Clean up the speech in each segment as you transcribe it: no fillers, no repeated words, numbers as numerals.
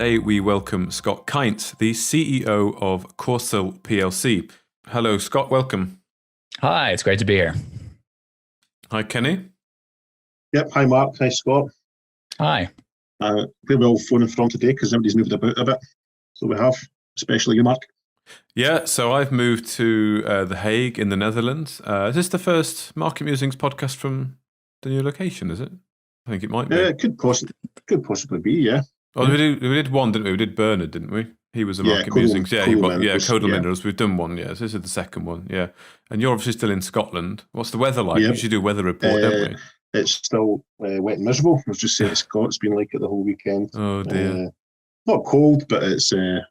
Today we welcome Scott Kaintz, the CEO of Corcel Plc. Hello, Scott. Welcome. Hi, it's great to be here. Hi, Kenny. Yep. Hi, Mark. Hi, Scott. Hi. Where we're all phoning from today because everybody's moved about a bit. So we have, especially you, Mark. Yeah, so I've moved to The Hague in the Netherlands. Is this the first Market Musings podcast from the new location, is it? I think it might be. Yeah, it could possibly be, yeah. Oh, we did one, didn't we? We did Bernard, didn't we? He was a Market Musings. Yeah, Codal Minerals. We've done one, yeah. So this is the second one, yeah. And you're obviously still in Scotland. What's the weather like? Yep. We usually do a weather report, don't we? It's still wet and miserable. I was just saying Scott's been like it the whole weekend. Oh, dear. Not cold, but it's a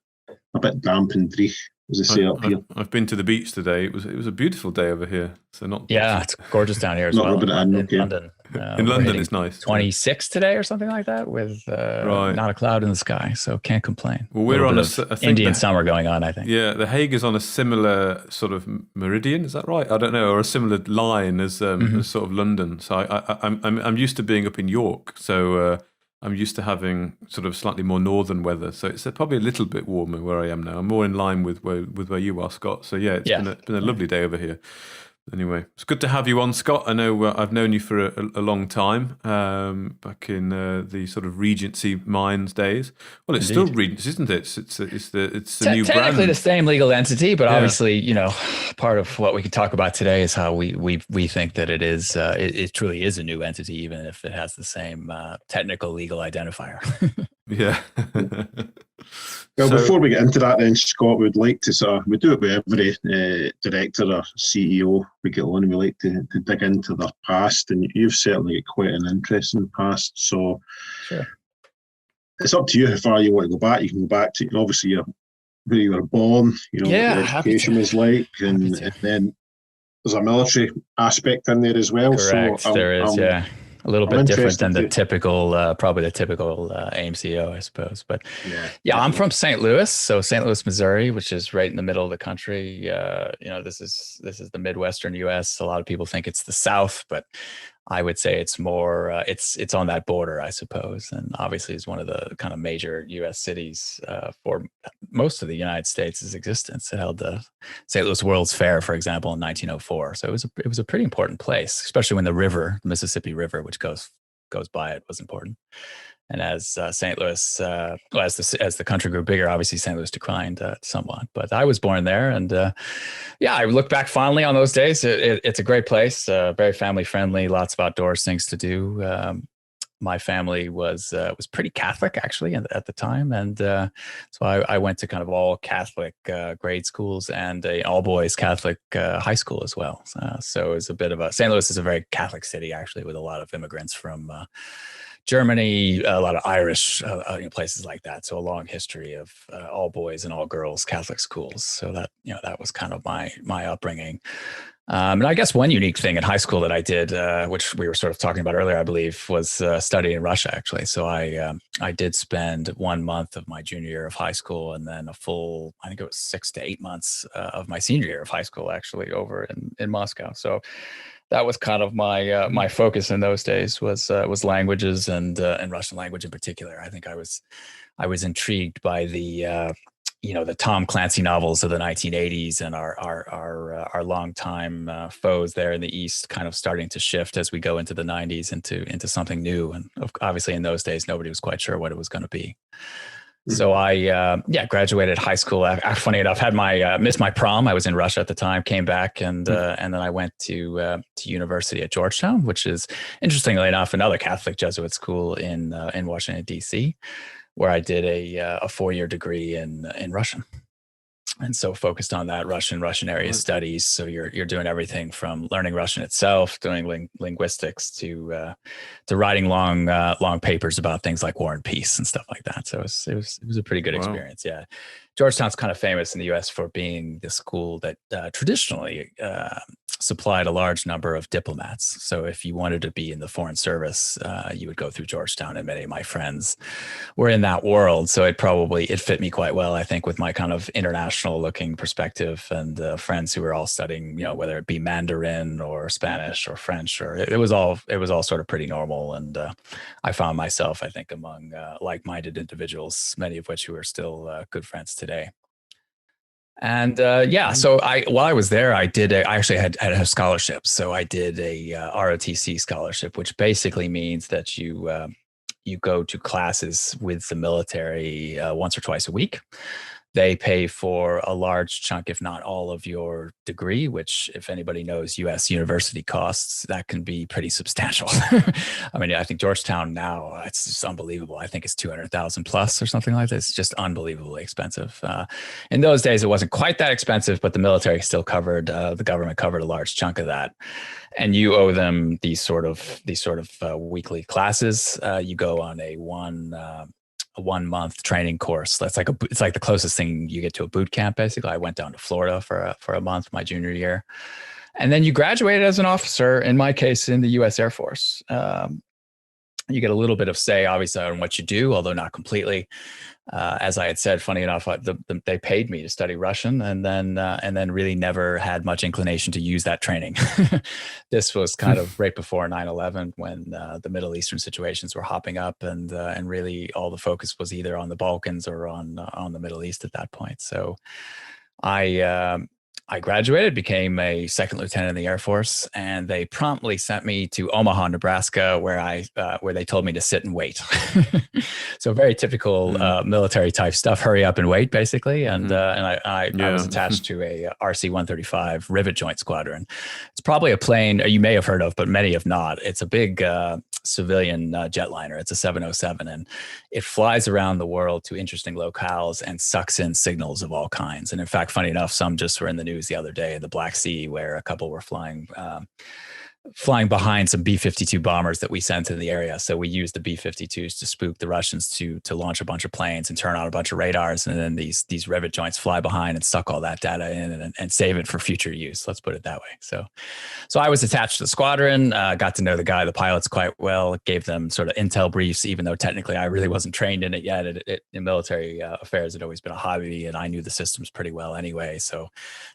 bit damp and dreich, as they say up here. I've been to the beach today. It was a beautiful day over here. So it's gorgeous down here as well. In London. In London, it's nice. 26 today or something like that, with not a cloud in the sky. So can't complain. Well, we're on Indian summer going on, I think. Yeah, The Hague is on a similar sort of meridian. Is that right? I don't know, or a similar line as sort of London. So I'm used to being up in York. So I'm used to having sort of slightly more northern weather. So it's probably a little bit warmer where I am now. I'm more in line with where you are, Scott. So yeah, it's been a lovely day over here. Anyway, it's good to have you on, Scott. I know I've known you for a long time, back in the sort of Regency Mines days. Well, it's Indeed. Still Regency, isn't it? It's the new brand. Technically the same legal entity, but obviously, part of what we can talk about today is how we think that it is. It truly is a new entity, even if it has the same technical legal identifier. Yeah. Well, before we get into that then, Scott, we'd like to we do it with every director or CEO we get on, and we like to dig into their past, and you've certainly got quite an interesting past, so sure. It's up to you how far you want to go back. You can go back to, obviously, where you were born, what your education was like, and then there's a military aspect in there as well. Correct, so there is, a little bit different than the typical, probably the typical AMCO, I suppose. But I'm from St. Louis, so St. Louis, Missouri, which is right in the middle of the country. This is the Midwestern U.S. A lot of people think it's the South, but I would say it's more, it's on that border, I suppose. And obviously is one of the kind of major U.S. cities for most of the United States' existence. It held the St. Louis World's Fair, for example, in 1904. So it was a pretty important place, especially when the Mississippi River, which goes by it, was important. And as St. Louis, as the country grew bigger, obviously St. Louis declined somewhat. But I was born there, and I look back fondly on those days. It's a great place, very family friendly, lots of outdoors things to do. My family was pretty Catholic actually at the time, and so I went to kind of all Catholic grade schools and a all boys Catholic high school as well. So it was a bit of St. Louis is a very Catholic city actually, with a lot of immigrants from Germany, a lot of Irish places like that. So a long history of all boys and all girls Catholic schools. So that was kind of my upbringing. And I guess one unique thing in high school that I did, which we were sort of talking about earlier, I believe, was study in Russia, actually. So I did spend 1 month of my junior year of high school, and then a full, I think it was 6 to 8 months of my senior year of high school, actually, over in Moscow. So that was kind of my focus in those days was languages and Russian language in particular. I think I was intrigued by the Tom Clancy novels of the 1980s, and our longtime foes there in the East kind of starting to shift as we go into the 90s into something new. And obviously in those days, nobody was quite sure what it was going to be. So I graduated high school. Funny enough, had missed my prom. I was in Russia at the time. Came back and then I went to university at Georgetown, which is interestingly enough another Catholic Jesuit school in Washington D.C., where I did a 4-year degree in Russian. And so focused on that Russian area studies. So you're doing everything from learning Russian itself, doing linguistics, to writing long papers about things like war and peace and stuff like that. So it was a pretty good experience. Yeah, Georgetown's kind of famous in the U.S. for being the school that traditionally supplied a large number of diplomats. So if you wanted to be in the foreign service, you would go through Georgetown, and many of my friends were in that world. So it fit me quite well, I think, with my kind of international international looking perspective, and friends who were all studying, whether it be Mandarin or Spanish or French, or it was all sort of pretty normal. And I found myself, I think, among like-minded individuals, many of which who are still good friends today. And so while I was there, I actually had a scholarship. So I did a ROTC scholarship, which basically means that you go to classes with the military once or twice a week. They pay for a large chunk, if not all, of your degree, which, if anybody knows U.S. university costs, that can be pretty substantial. I mean, I think Georgetown now, it's just unbelievable. I think it's 200,000 plus or something like this. It's just unbelievably expensive. In those days, it wasn't quite that expensive, but the military still covered, the government covered a large chunk of that. And you owe them these sort of weekly classes. You go on a 1 month training course. It's like the closest thing you get to a boot camp. Basically, I went down to Florida for a month my junior year, and then you graduated as an officer. In my case, in the U.S. Air Force, you get a little bit of say, obviously, on what you do, although not completely. As I had said, funny enough, they paid me to study Russian, and then really never had much inclination to use that training. This was kind of right before 9/11, when the Middle Eastern situations were hopping up, and really all the focus was either on the Balkans or on the Middle East at that point. So I graduated, became a second lieutenant in the Air Force, and they promptly sent me to Omaha, Nebraska, where they told me to sit and wait. So very typical military type stuff. Hurry up and wait, basically. And I was attached to a RC-135 rivet joint squadron. It's probably a plane you may have heard of, but many have not. It's a big civilian jetliner. It's a 707, and it flies around the world to interesting locales and sucks in signals of all kinds. And in fact, funny enough, some just were in the news the other day in the Black Sea, where a couple were flying behind some B-52 bombers that we sent in the area. So we used the B-52s to spook the Russians to launch a bunch of planes and turn on a bunch of radars, and then these rivet joints fly behind and suck all that data in and save it for future use. Let's put it that way. So I was attached to the squadron, got to know the pilots quite well, gave them sort of intel briefs, even though technically I really wasn't trained in it yet. In military affairs, it had always been a hobby, and I knew the systems pretty well anyway. So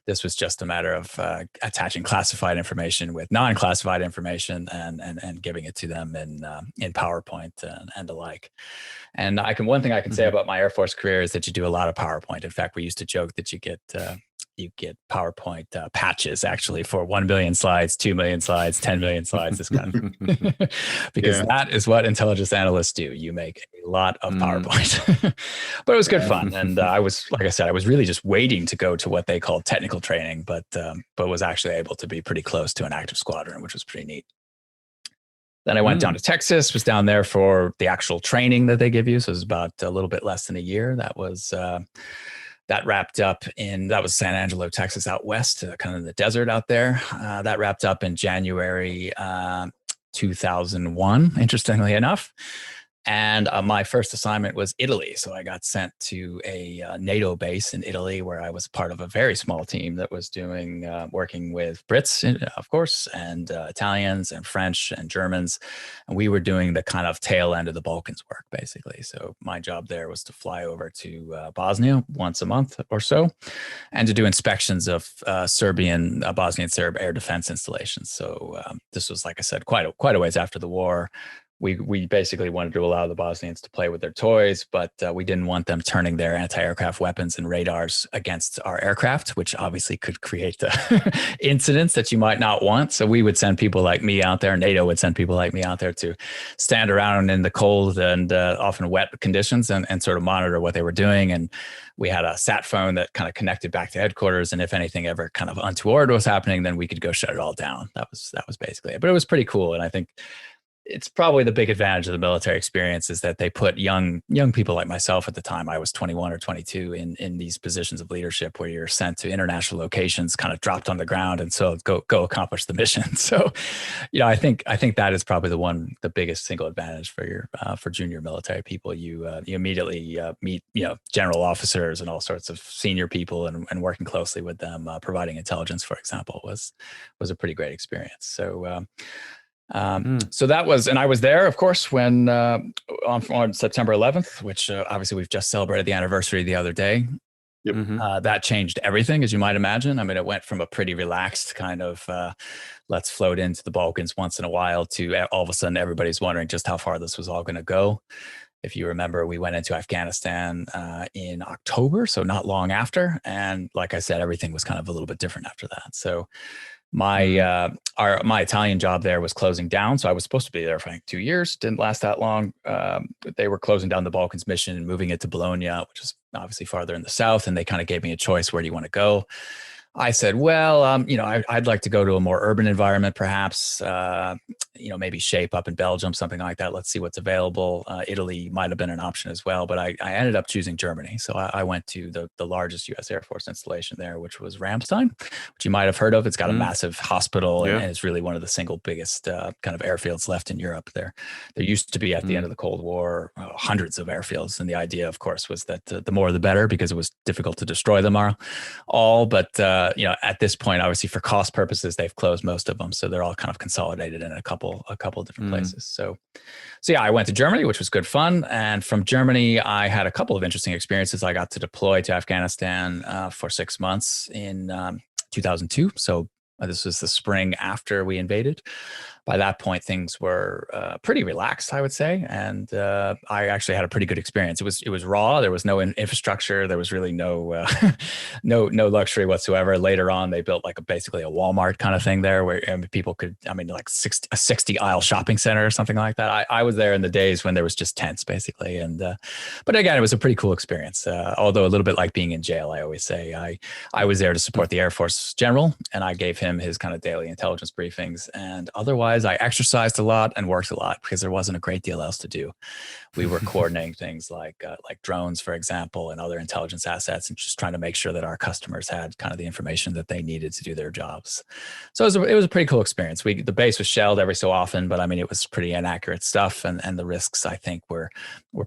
this was just a matter of attaching classified information with non-classified information and giving it to them in PowerPoint and the like. And one thing I can say about my Air Force career is that you do a lot of PowerPoint. In fact, we used to joke that you get PowerPoint patches, actually, for 1 billion slides, 2 million slides, 10 million slides, this kind of because that is what intelligence analysts do. You make a lot of PowerPoint. But it was good fun. And I was, like I said, I was really just waiting to go to what they called technical training, but was actually able to be pretty close to an active squadron, which was pretty neat. Then I went down to Texas, was down there for the actual training that they give you. So it was about a little bit less than a year. That wrapped up that was San Angelo, Texas, out west, kind of in the desert out there. That wrapped up in January 2001, interestingly enough. And my first assignment was Italy. So I got sent to a NATO base in Italy, where I was part of a very small team that was working with Brits, of course, and Italians and French and Germans. And we were doing the kind of tail end of the Balkans work, basically. So my job there was to fly over to Bosnia once a month or so, and to do inspections of Bosnian Serb air defense installations. So this was, like I said, quite a ways after the war. We basically wanted to allow the Bosnians to play with their toys, but we didn't want them turning their anti-aircraft weapons and radars against our aircraft, which obviously could create incidents that you might not want. So we would send people like me out there. NATO would send people like me out there to stand around in the cold and often wet conditions and sort of monitor what they were doing. And we had a sat phone that kind of connected back to headquarters. And if anything ever kind of untoward was happening, then we could go shut it all down. That was basically it. But it was pretty cool. And I think it's probably the big advantage of the military experience is that they put young people like myself at the time. I was 21 or 22 in these positions of leadership where you're sent to international locations, kind of dropped on the ground, and so go accomplish the mission. So, I think that is probably the biggest single advantage for junior military people. You immediately meet general officers and all sorts of senior people, and working closely with them, providing intelligence, for example, was a pretty great experience. So. So that was, and I was there, of course, when on September 11th, which obviously we've just celebrated the anniversary the other day. Yep. That changed everything, as you might imagine. I mean, it went from a pretty relaxed kind of let's float into the Balkans once in a while to all of a sudden everybody's wondering just how far this was all going to go. If you remember, we went into Afghanistan in October, so not long after. And like I said, everything was kind of a little bit different after that. So my Italian job there was closing down. So I was supposed to be there for like 2 years. Didn't last that long. They were closing down the Balkans mission and moving it to Bologna, which is obviously farther in the south. And they kind of gave me a choice. Where do you want to go? I said, well, I'd like to go to a more urban environment, perhaps, maybe shape up in Belgium, something like that. Let's see what's available. Italy might have been an option as well, but I ended up choosing Germany. So I went to the largest U.S. Air Force installation there, which was Ramstein, which you might have heard of. It's got a massive hospital and it's really one of the single biggest kind of airfields left in Europe. There used to be at the end of the Cold War hundreds of airfields. And the idea, of course, was that the more the better, because it was difficult to destroy them all. But at this point, obviously for cost purposes, they've closed most of them. So they're all kind of consolidated in a couple of different places. So yeah, I went to Germany, which was good fun. And from Germany, I had a couple of interesting experiences. I got to deploy to Afghanistan for 6 months in 2002. So this was the spring after we invaded. By that point, things were pretty relaxed, I would say, and I actually had a pretty good experience. It was raw. There was no infrastructure. There was really no no luxury whatsoever. Later on, they built like basically a Walmart kind of thing there, where people could, like a 60 aisle shopping center or something like that. I was there in the days when there was just tents, basically, and but again, it was a pretty cool experience. Although a little bit like being in jail, I always say. I was there to support the Air Force general, and I gave him his kind of daily intelligence briefings, and otherwise I exercised a lot and worked a lot because there wasn't a great deal else to do. We were coordinating things like drones, for example, and other intelligence assets, and just trying to make sure that our customers had kind of the information that they needed to do their jobs. So it was a pretty cool experience. The base was shelled every so often, but I mean, it was pretty inaccurate stuff, and the risks, I think, were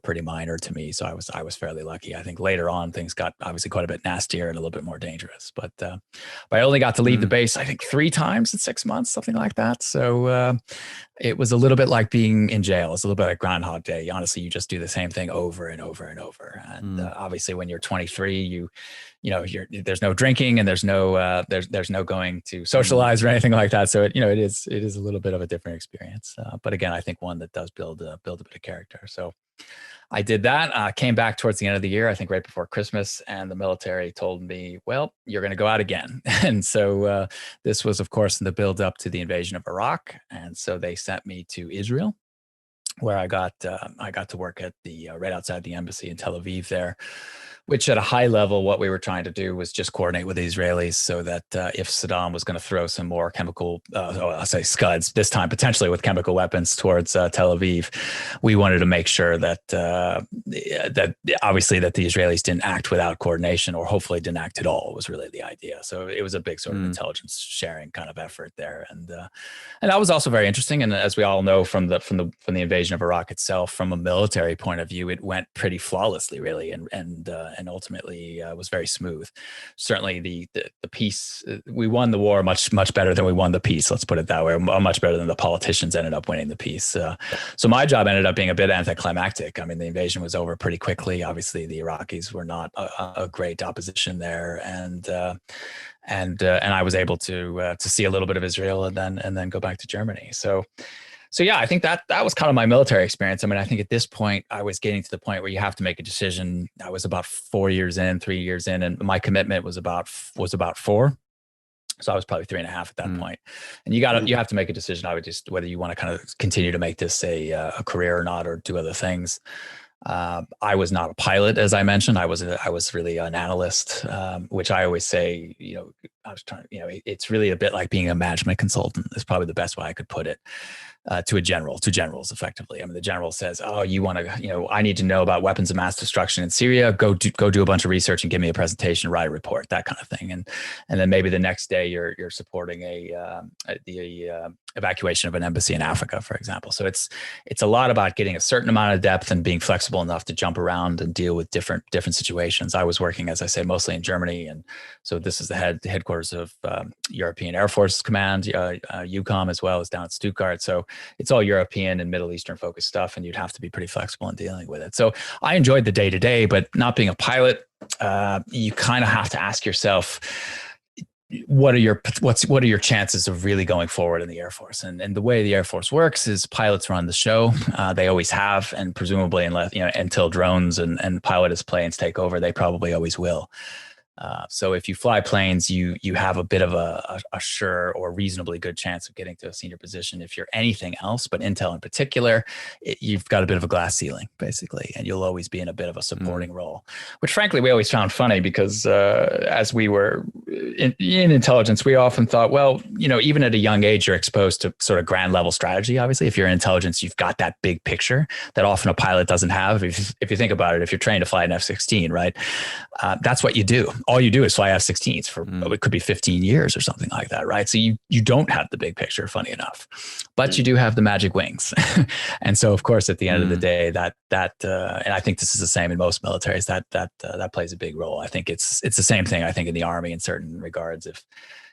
pretty minor to me. So I was fairly lucky. I think later on things got obviously quite a bit nastier and a little bit more dangerous. But I only got to leave the base, I think, 3 times in 6 months, something like that. So it was a little bit like being in jail. It's a little bit like Groundhog Day. Honestly, you just do the same thing over and over and over. And obviously, when you're 23, there's no drinking and there's no going to socialize or anything like that. So it is a little bit of a different experience. But again, I think one that does build a bit of character. So I did that. Came back towards the end of the year, I think right before Christmas, and the military told me, well, you're going to go out again. And so this was, of course, in the build up to the invasion of Iraq. And so they sent me to Israel, where I got to work at the right outside the embassy in Tel Aviv there, which at a high level, what we were trying to do was just coordinate with the Israelis so that if Saddam was going to throw some more chemical, I'll say scuds, this time potentially with chemical weapons towards Tel Aviv, we wanted to make sure that that obviously that the Israelis didn't act without coordination, or hopefully didn't act at all, was really the idea. So it was a big sort of intelligence sharing kind of effort there, and that was also very interesting. And as we all know from the invasion of Iraq itself, from a military point of view, it went pretty flawlessly, really, and ultimately was very smooth. Certainly the peace, we won the war much better than we won the peace. Let's put it that way. Much better than the politicians ended up winning the peace. So my job ended up being a bit anticlimactic. I mean, the invasion was over pretty quickly. Obviously, the Iraqis were not a great opposition there, and I was able to see a little bit of Israel and then go back to Germany. So yeah, I think that was kind of my military experience. I mean, I think at this point, I was getting to the point where you have to make a decision. I was about 3 years in, and my commitment was about 4. So I was probably 3.5 at that point. And you have to make a decision. I would just, whether you want to kind of continue to make this a career or not, or do other things. I was not a pilot, as I mentioned. I was really an analyst, which I always say, it's really a bit like being a management consultant. Is probably the best way I could put it. To generals, effectively. I mean, the general says, "Oh, you want to, I need to know about weapons of mass destruction in Syria. Go do a bunch of research and give me a presentation, write a report, that kind of thing." And then maybe the next day you're supporting the evacuation of an embassy in Africa, for example. So it's a lot about getting a certain amount of depth and being flexible enough to jump around and deal with different situations. I was working, as I say, mostly in Germany, and so this is the headquarters of European Air Force Command, EUCOM, as well as down at Stuttgart. So it's all European and Middle Eastern focused stuff, and you'd have to be pretty flexible in dealing with it. So I enjoyed the day to day, but not being a pilot, you kind of have to ask yourself, what are your chances of really going forward in the Air Force? And the way the Air Force works is pilots run the show. They always have, and presumably until drones and pilotless planes take over, they probably always will. So if you fly planes, you have a bit of a sure or reasonably good chance of getting to a senior position. If you're anything else, but Intel in particular, you've got a bit of a glass ceiling, basically, and you'll always be in a bit of a supporting role, which frankly, we always found funny because as we were in intelligence, we often thought, well, even at a young age, you're exposed to sort of grand level strategy. Obviously, if you're in intelligence, you've got that big picture that often a pilot doesn't have. If you think about it, if you're trained to fly an F-16, right, that's what you do. All you do is fly F-16s for it could be 15 years or something like that, right? So you don't have the big picture, funny enough, but you do have the magic wings. And so, of course, at the end of the day, that and I think this is the same in most militaries, that plays a big role. I think it's the same thing, I think, in the Army in certain regards.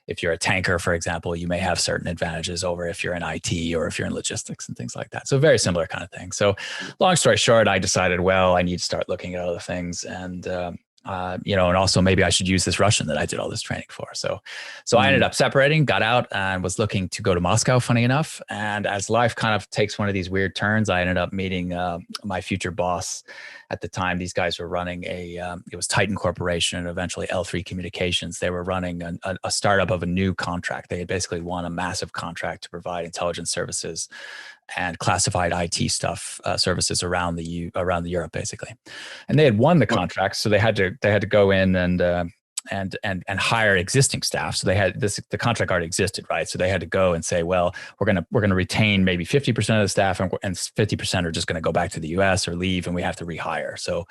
If you're a tanker, for example, you may have certain advantages over if you're in IT or if you're in logistics and things like that. So very similar kind of thing. So long story short, I decided, well, I need to start looking at other things, and and also maybe I should use this Russian that I did all this training for. So I ended up separating, got out, and was looking to go to Moscow, funny enough. And as life kind of takes one of these weird turns, I ended up meeting my future boss at the time. These guys were running it was Titan Corporation and eventually L3 Communications. They were running a startup of a new contract. They had basically won a massive contract to provide intelligence services and classified IT stuff, services around Europe, basically. And they had won the contract, so they had to go in and hire existing staff. So they had the contract already existed, right? So they had to go and say, well, we're gonna retain maybe 50% of the staff, and 50% are just going to go back to the US or leave, and we have to rehire. So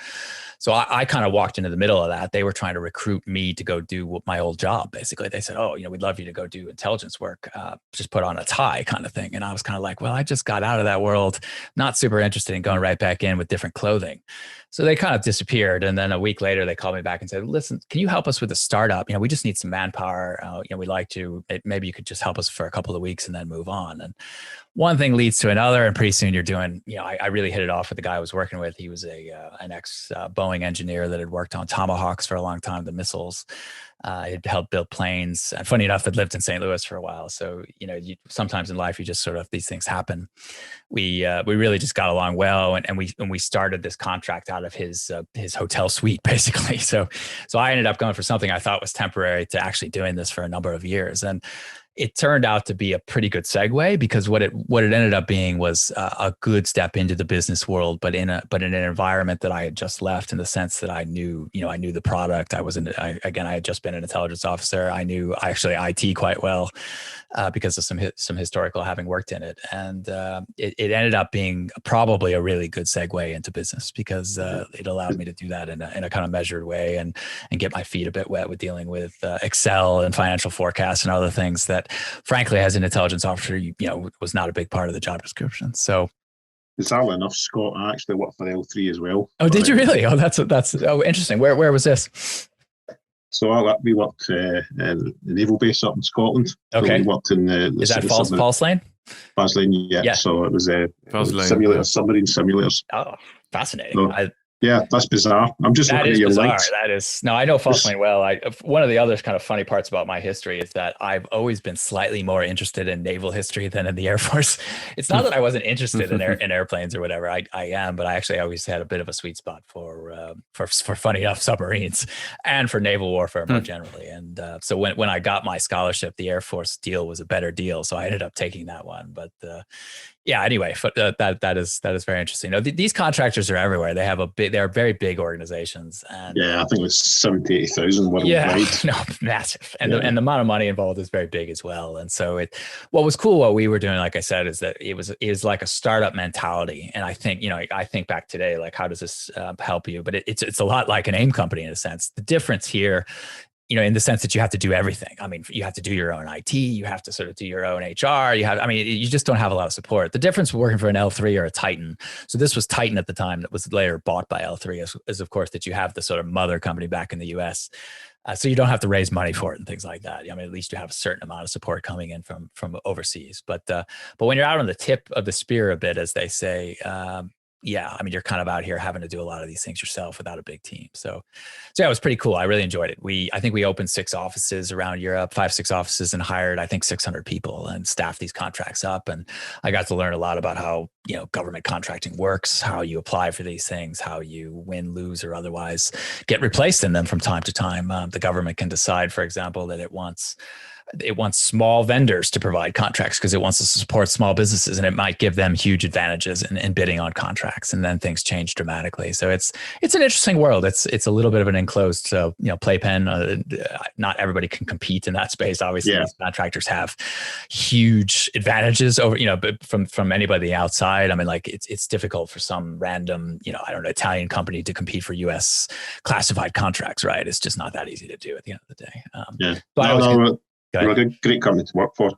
I kind of walked into the middle of that. They were trying to recruit me to go do my old job. Basically, they said, oh, we'd love you to go do intelligence work. Just put on a tie, kind of thing. And I was kind of like, well, I just got out of that world, not super interested in going right back in with different clothing. So they kind of disappeared. And then a week later, they called me back and said, listen, can you help us with a startup? We just need some manpower. We'd like to, maybe you could just help us for a couple of weeks and then move on. And one thing leads to another. And pretty soon you're doing, I really hit it off with the guy I was working with. He was an ex Boeing engineer that had worked on Tomahawks for a long time, the missiles. He'd helped build planes. And funny enough, had lived in St. Louis for a while. So, sometimes in life, you just sort of, these things happen. We really just got along well. And we started this contract out of his hotel suite, basically. So I ended up going for something I thought was temporary to actually doing this for a number of years. And it turned out to be a pretty good segue, because what it ended up being was a good step into the business world, but in an environment that I had just left, in the sense that I knew the product. I had just been an intelligence officer. I knew actually IT quite well because of some historical having worked in it, and it ended up being probably a really good segue into business, because it allowed me to do that in a kind of measured way and get my feet a bit wet with dealing with Excel and financial forecasts and other things that, frankly, as an intelligence officer, was not a big part of the job description. So, bizarrely enough, Scott, I actually worked for L3 as well. Oh, did you really? Oh, that's interesting. Where was this? So we worked in the naval base up in Scotland. Okay. So we worked in is that False Lane? False Lane, yeah. So it was submarine simulators. Oh, fascinating. So, yeah, that's bizarre. I'm just looking at your links. That is. No, I know False Lane well. One of the other kind of funny parts about my history is that I've always been slightly more interested in naval history than in the Air Force. It's not that I wasn't interested in airplanes or whatever. I am, but I actually always had a bit of a sweet spot for funny enough submarines and for naval warfare more generally. And so when I got my scholarship, the Air Force deal was a better deal, so I ended up taking that one. But anyway, that is very interesting. These contractors are everywhere. They're very big organizations. And I think it was 70,000 worldwide. Yeah, no, massive. And the amount of money involved is very big as well. And so what was cool, what we were doing, like I said, is that it was like a startup mentality. And I think, I think back today, like, how does this help you? But it's a lot like an AIM company in a sense. The difference here, in the sense that you have to do everything. I mean, you have to do your own IT, you have to sort of do your own HR. You just don't have a lot of support. The difference with working for an L3 or a Titan. So this was Titan at the time, that was later bought by L3, is of course that you have the sort of mother company back in the US. So you don't have to raise money for it and things like that. At least you have a certain amount of support coming in from overseas. But when you're out on the tip of the spear a bit, as they say, yeah, I mean, you're kind of out here having to do a lot of these things yourself without a big team. So yeah, it was pretty cool. I really enjoyed it. I think we opened 6 offices around Europe, 5, 6 offices, and hired, I think, 600 people and staffed these contracts up. And I got to learn a lot about how, government contracting works, how you apply for these things, how you win, lose, or otherwise get replaced in them from time to time. The government can decide, for example, that it wants small vendors to provide contracts because it wants to support small businesses, and it might give them huge advantages in bidding on contracts. And then things change dramatically. So it's an interesting world. It's a little bit of an enclosed, playpen. Not everybody can compete in that space. Obviously, these contractors have huge advantages over, but from anybody outside. I mean, like it's difficult for some random, Italian company to compete for U.S. classified contracts, right? It's just not that easy to do at the end of the day. They were a great company to work for.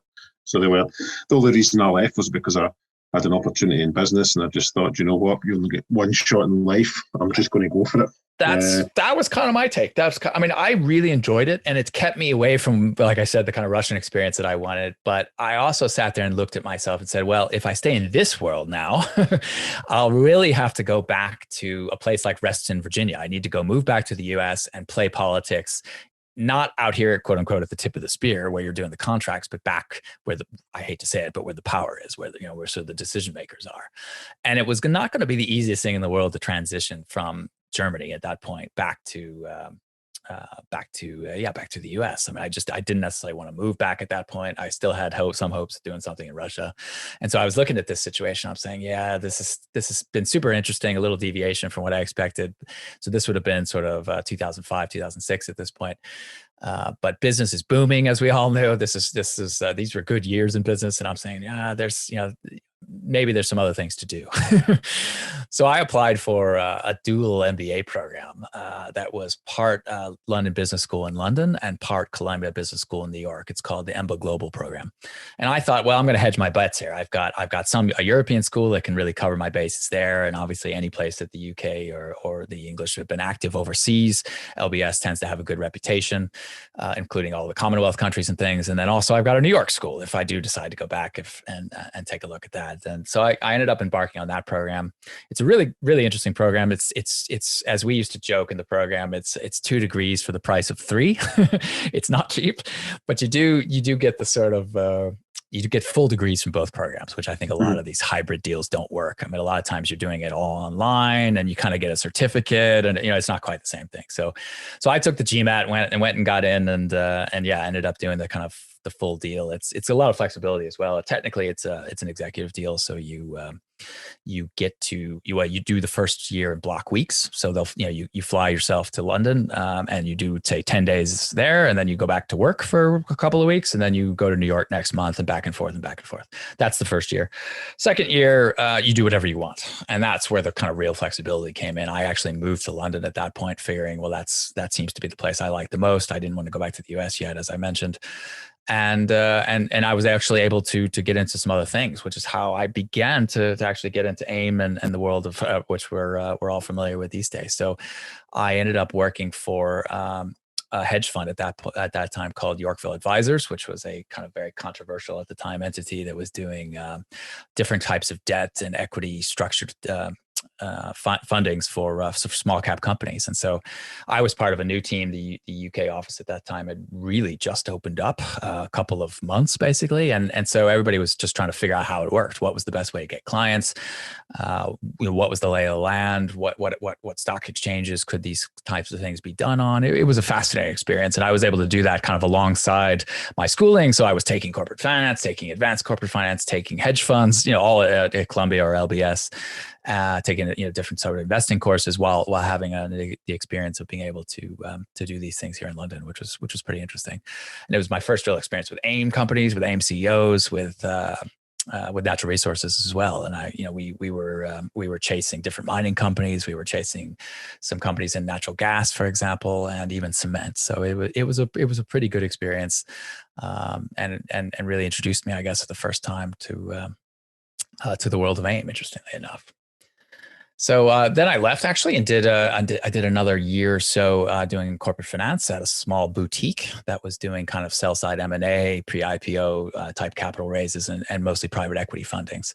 So they were. The only reason I left was because I had an opportunity in business, and I just thought, you know what, you only get one shot in life. I'm just going to go for it. That was kind of my take. I really enjoyed it, and it's kept me away from, like I said, the kind of Russian experience that I wanted. But I also sat there and looked at myself and said, well, if I stay in this world now, I'll really have to go back to a place like Reston, Virginia. I need to go move back to the US and play politics, not out here, quote unquote, at the tip of the spear where you're doing the contracts, but back where I hate to say it, but where the power is, where where sort of the decision makers are. And it was not going to be the easiest thing in the world to transition from Germany at that point back to the US. I mean, I didn't necessarily want to move back at that point. I still had some hopes of doing something in Russia. And so I was looking at this situation. I'm saying, yeah, this has been super interesting, a little deviation from what I expected. So this would have been sort of 2005, 2006 at this point. But business is booming, as we all know. These were good years in business. And I'm saying, yeah, maybe there's some other things to do. So I applied for a dual MBA program that was part London Business School in London and part Columbia Business School in New York. It's called the EMBA Global Program. And I thought, well, I'm going to hedge my bets here. I've got a European school that can really cover my bases there. And obviously any place that the UK or the English have been active overseas, LBS tends to have a good reputation, including all the Commonwealth countries and things. And then also I've got a New York school if I do decide to go back and take a look at that. And so I ended up embarking on that program. It's a really, really interesting program. It's as we used to joke in the program, it's 2 degrees for the price of 3. It's not cheap, but you do get the sort of you get full degrees from both programs, which I think a lot of these hybrid deals don't work. I mean, a lot of times you're doing it all online and you kind of get a certificate and, it's not quite the same thing. So I took the GMAT and went and got in and ended up doing the kind of the full deal. It's a lot of flexibility as well. Technically it's an executive deal. So you get to you do the first year in block weeks. So they'll you fly yourself to London and you do say 10 days there, and then you go back to work for a couple of weeks, and then you go to New York next month, and back and forth and back and forth. That's the first year. Second year, you do whatever you want, and that's where the kind of real flexibility came in. I actually moved to London at that point, figuring, well, that seems to be the place I like the most. I didn't want to go back to the US yet, as I mentioned. And I was actually able to get into some other things, which is how I began to actually get into AIM and the world of which we're all familiar with these days. So I ended up working for a hedge fund at that time called Yorkville Advisors, which was a kind of very controversial at the time entity that was doing different types of debt and equity structured fundings for small cap companies. And so I was part of a new team. The UK office at that time had really just opened up a couple of months basically. And so everybody was just trying to figure out how it worked. What was the best way to get clients? What was the lay of the land? What stock exchanges could these types of things be done on? It was a fascinating experience. And I was able to do that kind of alongside my schooling. So I was taking corporate finance, taking advanced corporate finance, taking hedge funds, all at Columbia or LBS. Taking different sort of investing courses while having the experience of being able to do these things here in London, which was pretty interesting. And it was my first real experience with AIM companies, with AIM CEOs, with natural resources as well. And we were chasing different mining companies. We were chasing some companies in natural gas, for example, and even cement. So it was a pretty good experience, and really introduced me, I guess, for the first time to the world of AIM. Interestingly enough. So then I left actually and I did another year or so doing corporate finance at a small boutique that was doing kind of sell side M&A, pre-IPO type capital raises and mostly private equity fundings.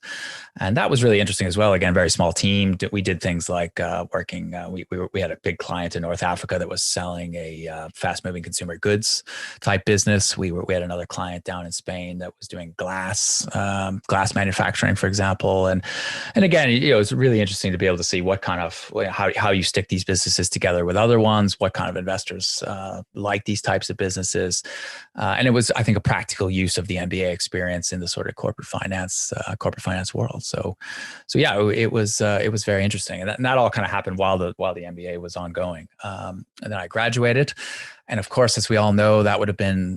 And that was really interesting as well. Again, very small team. We did things like working. We had a big client in North Africa that was selling a fast moving consumer goods type business. We had another client down in Spain that was doing glass manufacturing, for example. And again, it's really interesting to be able to see what kind of how you stick these businesses together with other ones, what kind of investors like these types of businesses, and it was, I think, a practical use of the MBA experience in the sort of corporate finance world. So yeah, it was very interesting, and that all kind of happened while the MBA was ongoing, and then I graduated. And of course, as we all know, that would have been,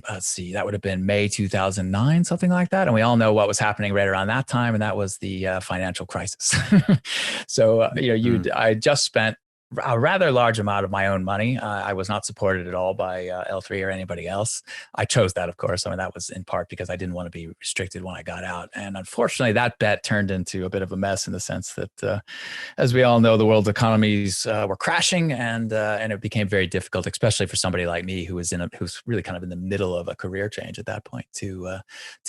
May 2009, something like that. And we all know what was happening right around that time. And that was the financial crisis. So, I just spent a rather large amount of my own money. I was not supported at all by L3 or anybody else. I chose that, of course. I mean, that was in part because I didn't want to be restricted when I got out. And unfortunately, that bet turned into a bit of a mess in the sense that, as we all know, the world's economies were crashing, and it became very difficult, especially for somebody like me who's really kind of in the middle of a career change at that point to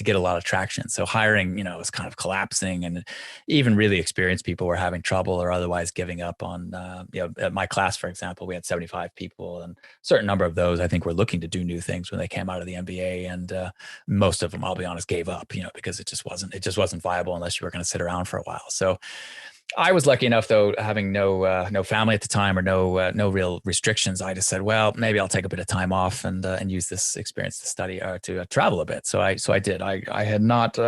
get a lot of traction. So hiring, was kind of collapsing, and even really experienced people were having trouble or otherwise giving up on, at my class, for example, we had 75 people, and a certain number of those, I think, were looking to do new things when they came out of the MBA. And most of them, I'll be honest, gave up, because it just wasn't viable unless you were going to sit around for a while. So I was lucky enough, though, having no family at the time or no real restrictions. I just said, well, maybe I'll take a bit of time off and use this experience to study or to travel a bit. So I did. I had not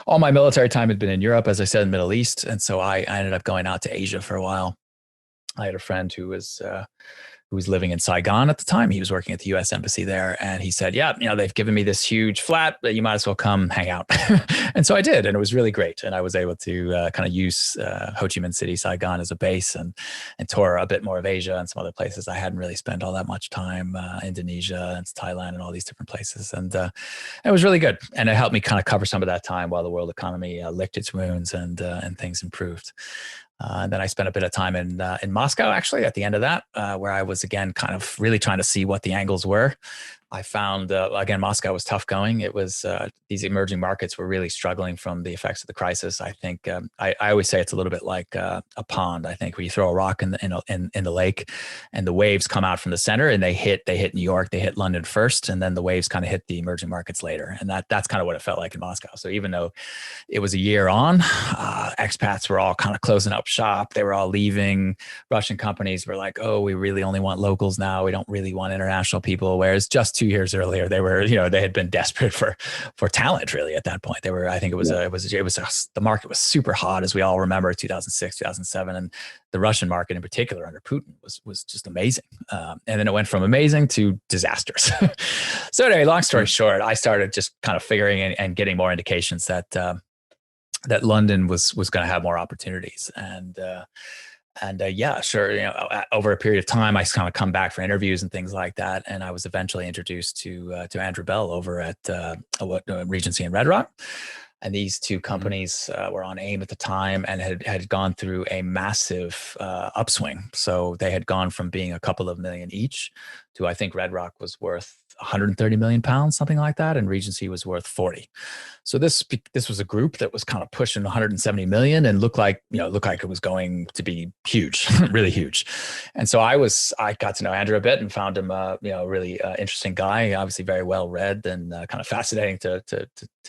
all my military time had been in Europe, as I said, in the Middle East, and so I ended up going out to Asia for a while. I had a friend who was living in Saigon at the time. He was working at the U.S. Embassy there, and he said, "Yeah, they've given me this huge flat, but you might as well come hang out." And so I did, and it was really great. And I was able to kind of use Ho Chi Minh City, Saigon as a base, and tour a bit more of Asia and some other places I hadn't really spent all that much time, Indonesia and Thailand and all these different places. And it was really good, and it helped me kind of cover some of that time while the world economy licked its wounds and things improved. And then I spent a bit of time in Moscow, actually, at the end of that, where I was, again, kind of really trying to see what the angles were. I found, again, Moscow was tough going. It was, these emerging markets were really struggling from the effects of the crisis. I think, I always say it's a little bit like a pond. I think where you throw a rock in the lake, and the waves come out from the center, and they hit New York, they hit London first, and then the waves kind of hit the emerging markets later. And that's kind of what it felt like in Moscow. So even though it was a year on, expats were all kind of closing up shop. They were all leaving. Russian companies were like, "Oh, we really only want locals now. We don't really want international people." Whereas just 2 years earlier, they were, they had been desperate for talent. Really, at that point, they were. I think the market was super hot, as we all remember, 2006, 2007, and the Russian market in particular under Putin was just amazing. And then it went from amazing to disastrous. So anyway, long story short, I started just kind of figuring and getting more indications that London was going to have more opportunities. And yeah, sure. Over a period of time, I kind of come back for interviews and things like that. And I was eventually introduced to Andrew Bell over at Regency and Red Rock. And these two companies were on AIM at the time and had gone through a massive upswing. So they had gone from being a couple of million each to, I think, Red Rock was worth 130 million pounds, something like that, and Regency was worth 40. So this was a group that was kind of pushing 170 million and looked like it was going to be huge, really huge. And so I got to know Andrew a bit and found him a really interesting guy, obviously very well read and kind of fascinating to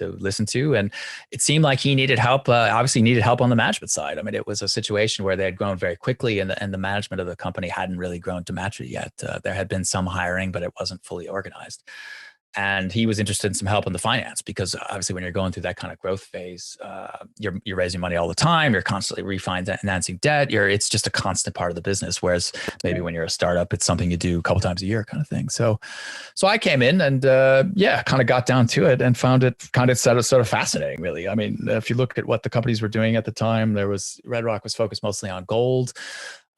listen to. And it seemed like he needed help, obviously needed help on the management side. I mean, it was a situation where they had grown very quickly and the management of the company hadn't really grown to match it yet. There had been some hiring, but it wasn't fully organized. And he was interested in some help in the finance, because obviously when you're going through that kind of growth phase, you're raising money all the time. You're constantly refinancing debt. It's just a constant part of the business. Whereas maybe when you're a startup, it's something you do a couple times a year kind of thing. So I came in and kind of got down to it and found it kind of sort of fascinating, really. I mean, if you look at what the companies were doing at the time, Red Rock was focused mostly on gold.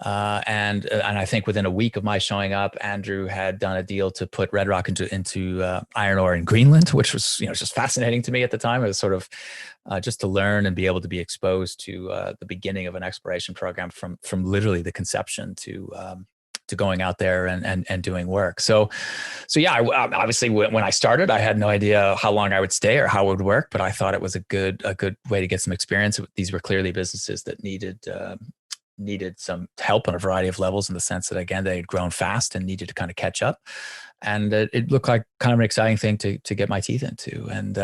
And I think within a week of my showing up, Andrew had done a deal to put Red Rock into iron ore in Greenland, which was just fascinating to me at the time. It was sort of just to learn and be able to be exposed to the beginning of an exploration program from literally the conception to going out there and doing work. So yeah, obviously when I started, I had no idea how long I would stay or how it would work, but I thought it was a good way to get some experience. These were clearly businesses that needed some help on a variety of levels, in the sense that, again, they had grown fast and needed to kind of catch up. And it looked like kind of an exciting thing to get my teeth into. And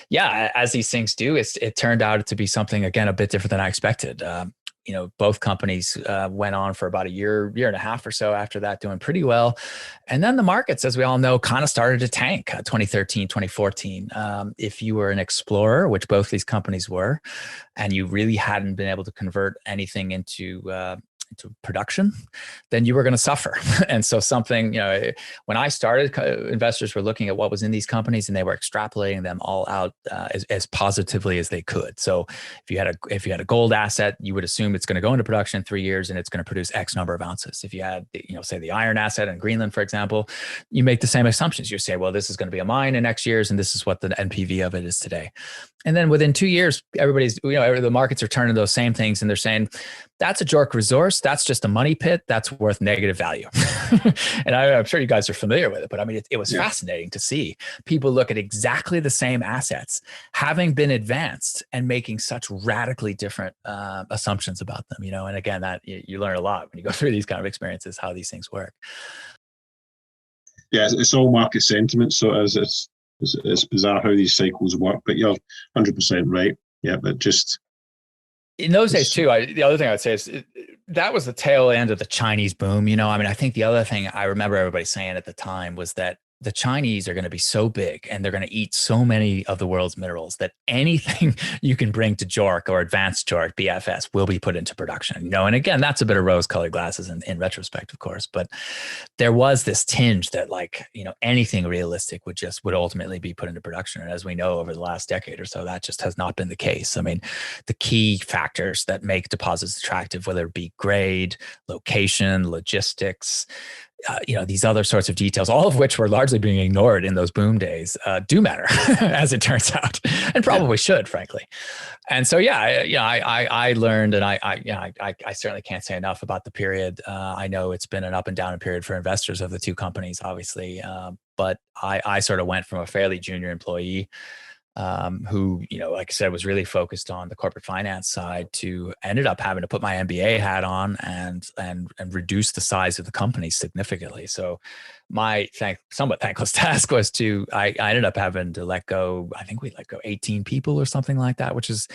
yeah, as these things do, it turned out to be something, again, a bit different than I expected. Both companies went on for about a year and a half or so after that, doing pretty well. And then the markets, as we all know, kind of started to tank 2013, 2014. If you were an explorer, which both these companies were, and you really hadn't been able to convert anything into production, then you were going to suffer. And so when I started, investors were looking at what was in these companies and they were extrapolating them all out as positively as they could. So if you had a gold asset, you would assume it's going to go into production in 3 years and it's going to produce X number of ounces. If you had, say the iron asset in Greenland, for example, you make the same assumptions. You say, well, this is going to be a mine in X years, and this is what the NPV of it is today. And then within 2 years, everybody's, the markets are turning those same things and they're saying, that's a JORC resource. That's just a money pit. That's worth negative value. And I'm sure you guys are familiar with it, but I mean, it was fascinating to see people look at exactly the same assets, having been advanced and making such radically different assumptions about them, and again, that you learn a lot when you go through these kind of experiences, how these things work. Yeah, it's all market sentiment. So it's bizarre how these cycles work, but you're 100% right. Yeah, but just in those days too, the other thing I would say is that was the tail end of the Chinese boom. I think the other thing I remember everybody saying at the time was that the Chinese are going to be so big and they're going to eat so many of the world's minerals that anything you can bring to JORC or advanced JORC, BFS, will be put into production. And again, that's a bit of rose-colored glasses in retrospect, of course, but there was this tinge that anything realistic would ultimately be put into production. And as we know, over the last decade or so, that just has not been the case. I mean, the key factors that make deposits attractive, whether it be grade, location, logistics, these other sorts of details, all of which were largely being ignored in those boom days, do matter, as it turns out, and probably should, frankly. And so, I learned, and I certainly can't say enough about the period. I know it's been an up and down period for investors of the two companies, obviously, but I sort of went from a fairly junior employee who, like I said, was really focused on the corporate finance side, to ended up having to put my MBA hat on and reduce the size of the company significantly. So my somewhat thankless task was I ended up having to let go, I think we let go 18 people or something like that, which is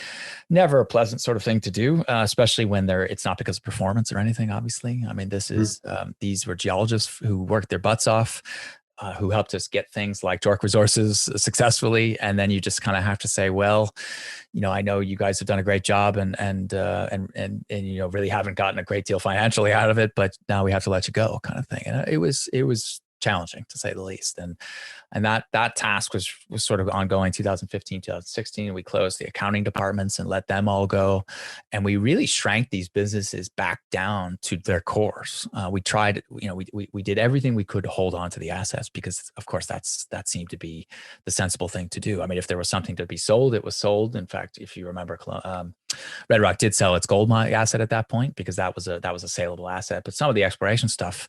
never a pleasant sort of thing to do, especially when it's not because of performance or anything, obviously. I mean, these were geologists who worked their butts off, who helped us get things like JORC resources successfully. And then you just kind of have to say, well, I know you guys have done a great job and really haven't gotten a great deal financially out of it, but now we have to let you go, kind of thing. And it was challenging, to say the least. And that task was sort of ongoing 2015, 2016. We closed the accounting departments and let them all go. And we really shrank these businesses back down to their cores. We tried, we did everything we could to hold on to the assets, because of course that seemed to be the sensible thing to do. I mean, if there was something to be sold, it was sold. In fact, if you remember, Red Rock did sell its gold mine asset at that point, because that was a saleable asset. But some of the exploration stuff,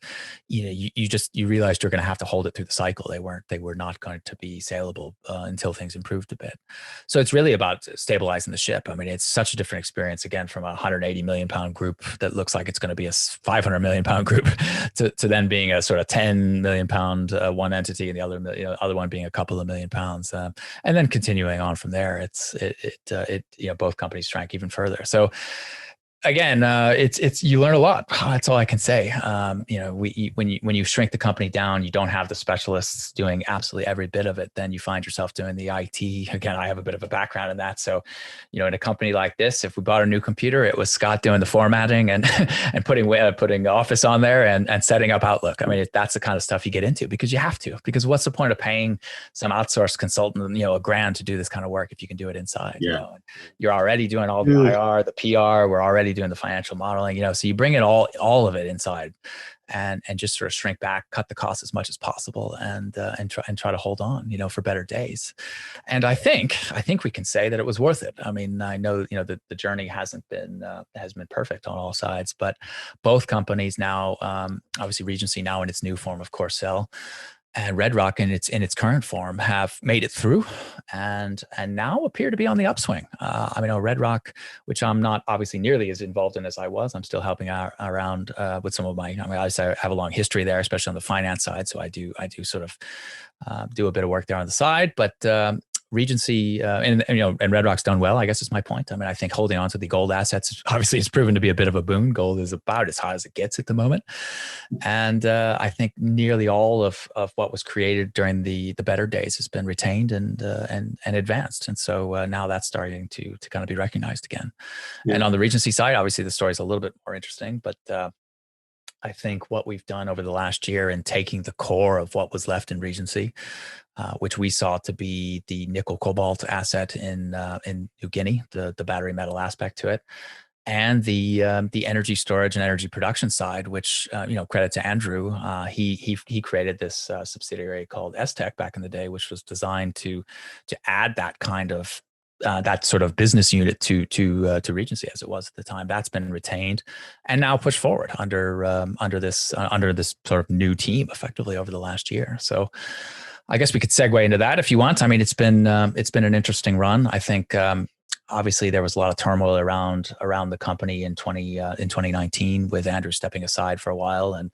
you realized you're going to have to hold it through the cycle. They were not going to be saleable until things improved a bit. So it's really about stabilizing the ship. I mean, it's such a different experience, again, from a 180 million pound group that looks like it's going to be a 500 million pound group to then being a sort of 10 million pound one entity, and the other one being a couple of million pounds, and then continuing on from there. Both companies shrank even further. So again, it's you learn a lot. That's all I can say. When you shrink the company down, you don't have the specialists doing absolutely every bit of it. Then you find yourself doing the IT. Again, I have a bit of a background in that. So, in a company like this, if we bought a new computer, it was Scott doing the formatting and putting Office on there and setting up Outlook. I mean, that's the kind of stuff you get into, because you have to. Because what's the point of paying some outsourced consultant, $1,000 to do this kind of work if you can do it inside? Yeah. You're already doing all the IR, the PR. We're already somebody doing the financial modeling, so you bring it all of it inside and just sort of shrink back, cut the costs as much as possible and try to hold on, for better days. And I think we can say that it was worth it. I mean, I know, the journey has been perfect on all sides, but both companies now, obviously Regency now in its new form of Corcel, and Red Rock in its current form have made it through and now appear to be on the upswing. Red Rock, which I'm not obviously nearly as involved in as I was, I'm still helping out around with some of my, obviously I have a long history there, especially on the finance side. So I do sort of do a bit of work there on the side, but Regency and Red Rock's done well, I guess is my point. I mean, I think holding on to the gold assets obviously has proven to be a bit of a boon. Gold is about as high as it gets at the moment. And I think nearly all of what was created during the better days has been retained and advanced. And so now that's starting to kind of be recognized again. Yeah. And on the Regency side, obviously the story is a little bit more interesting, but I think what we've done over the last year in taking the core of what was left in Regency, which we saw to be the nickel cobalt asset in New Guinea, the battery metal aspect to it, and the energy storage and energy production side, which credit to Andrew, he created this subsidiary called S-Tech back in the day, which was designed to add that kind of that sort of business unit to Regency as it was at the time. That's been retained and now pushed forward under this sort of new team effectively over the last year. So I guess we could segue into that if you want. I mean, it's been an interesting run. I think obviously there was a lot of turmoil around the company in 2019 with Andrew stepping aside for a while. And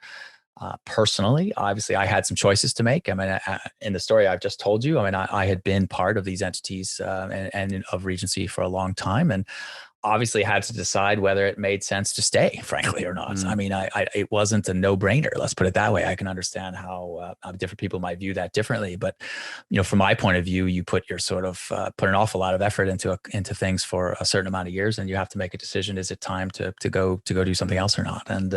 personally, obviously, I had some choices to make. I mean, in the story I've just told you, I mean, I had been part of these entities and of Regency for a long time, and obviously had to decide whether it made sense to stay, frankly, or not. I mean, it wasn't a no-brainer. Let's put it that way. I can understand how different people might view that differently, but from my point of view, you put your sort of put an awful lot of effort into things for a certain amount of years, and you have to make a decision: is it time to go do something else or not? And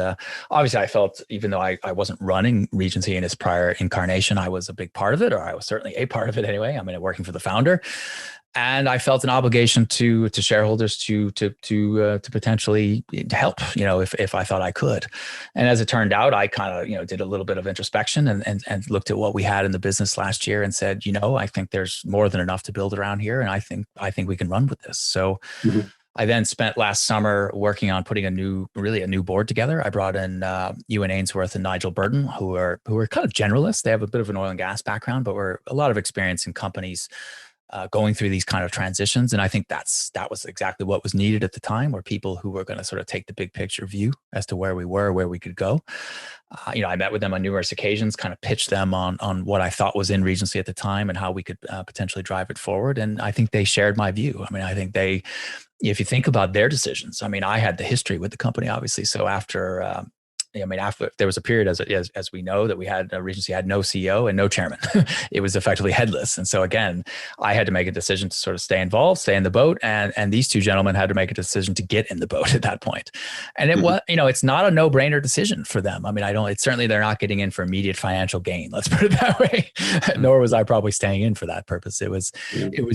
obviously, I felt, even though I wasn't running Regency in its prior incarnation, I was a big part of it, or I was certainly a part of it anyway. I mean, working for the founder. And I felt an obligation to shareholders to potentially help, if I thought I could. And as it turned out, I kind of, did a little bit of introspection and looked at what we had in the business last year and said, I think there's more than enough to build around here. And I think we can run with this. So I then spent last summer working on putting a new board together. I brought in Ewan Ainsworth and Nigel Burton, who are kind of generalists. They have a bit of an oil and gas background, but were a lot of experience in companies going through these kind of transitions. And I think that was exactly what was needed at the time, were people who were going to sort of take the big picture view as to where we were, where we could go. I met with them on numerous occasions, kind of pitched them on what I thought was in Regency at the time and how we could potentially drive it forward. And I think they shared my view. I mean, I think if you think about their decisions, I mean, I had the history with the company, obviously. So after there was a period, as we know, that we had Regency had no CEO and no chairman. It was effectively headless. And so again, I had to make a decision to sort of stay involved, stay in the boat. And these two gentlemen had to make a decision to get in the boat at that point. And it was, it's not a no-brainer decision for them. I mean, it's certainly, they're not getting in for immediate financial gain. Let's put it that way. Nor was I probably staying in for that purpose. It was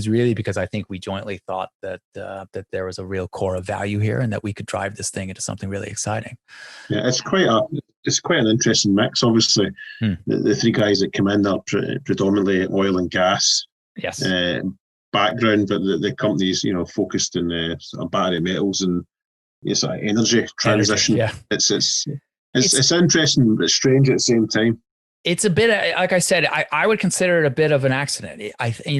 really because I think we jointly thought that there was a real core of value here and that we could drive this thing into something really exciting. Yeah, it's quite an interesting mix. Obviously, the three guys that come in are predominantly oil and gas background, but the company's focused in battery metals and energy transition. Yeah. It's interesting but strange at the same time. It's a bit, like I said, I would consider it a bit of an accident.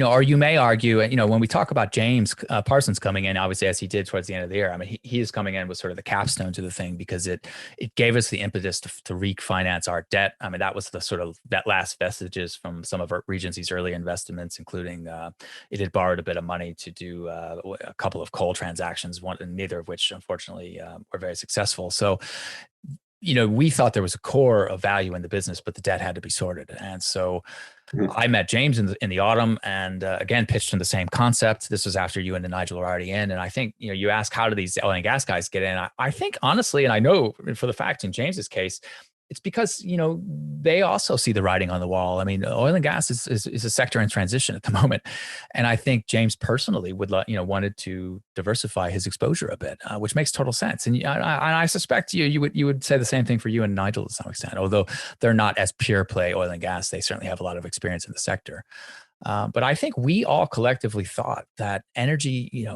Or you may argue, when we talk about James Parsons coming in, obviously, as he did towards the end of the year, I mean, he is coming in with sort of the capstone to the thing, because it gave us the impetus to refinance our debt. I mean, that was the sort of that last vestiges from some of our Regency's early investments, including it had borrowed a bit of money to do a couple of coal transactions, neither of which, unfortunately, were very successful. So, we thought there was a core of value in the business, but the debt had to be sorted. And so I met James in the autumn and again, pitched him the same concept. This was after you and Nigel were already in. And I think, you ask, how do these oil and gas guys get in? I think honestly, and I know for the fact in James's case, It's because, they also see the writing on the wall. I mean, oil and gas is a sector in transition at the moment. And I think James personally wanted to diversify his exposure a bit, which makes total sense. And I suspect you would say the same thing for you and Nigel to some extent, although they're not as pure play oil and gas. They certainly have a lot of experience in the sector. But I think we all collectively thought that energy,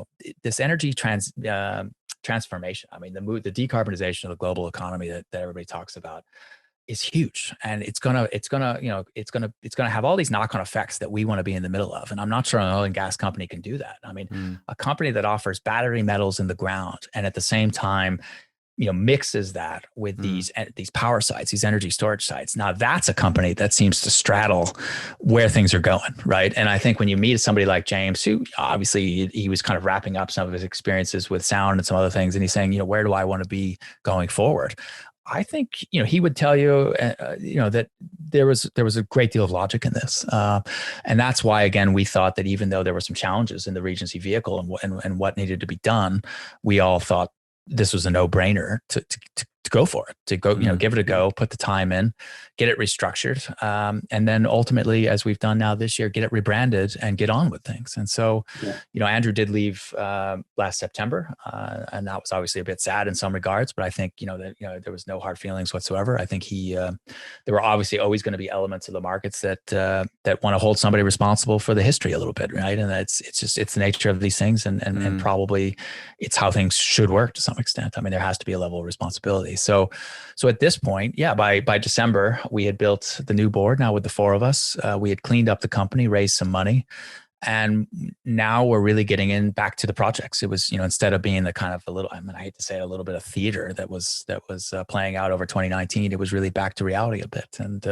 this energy transformation. I mean, the decarbonization of the global economy that everybody talks about is huge, and it's gonna have all these knock-on effects that we want to be in the middle of. And I'm not sure an oil and gas company can do that. I mean, a company that offers battery metals in the ground and at the same time, mixes that with these power sites, these energy storage sites. Now that's a company that seems to straddle where things are going, right? And I think when you meet somebody like James, who obviously he was kind of wrapping up some of his experiences with sound and some other things, and he's saying, where do I want to be going forward? I think, he would tell you, that there was a great deal of logic in this. And that's why, again, we thought that even though there were some challenges in the Regency vehicle and what needed to be done, we all thought this was a no-brainer to go for it, to go, give it a go, put the time in, get it restructured. And then ultimately, as we've done now this year, get it rebranded and get on with things. And so, Andrew did leave last September, and that was obviously a bit sad in some regards, but I think, that there was no hard feelings whatsoever. I think there were obviously always going to be elements of the markets that want to hold somebody responsible for the history a little bit, right? And it's the nature of these things, and probably it's how things should work to some extent. I mean, there has to be a level of responsibility. So at this point, by December, we had built the new board. Now with the four of us, we had cleaned up the company, raised some money, and now we're really getting back to the projects. It was, instead of being the kind of I hate to say it, a little bit of theater that was playing out over 2019, it was really back to reality a bit. And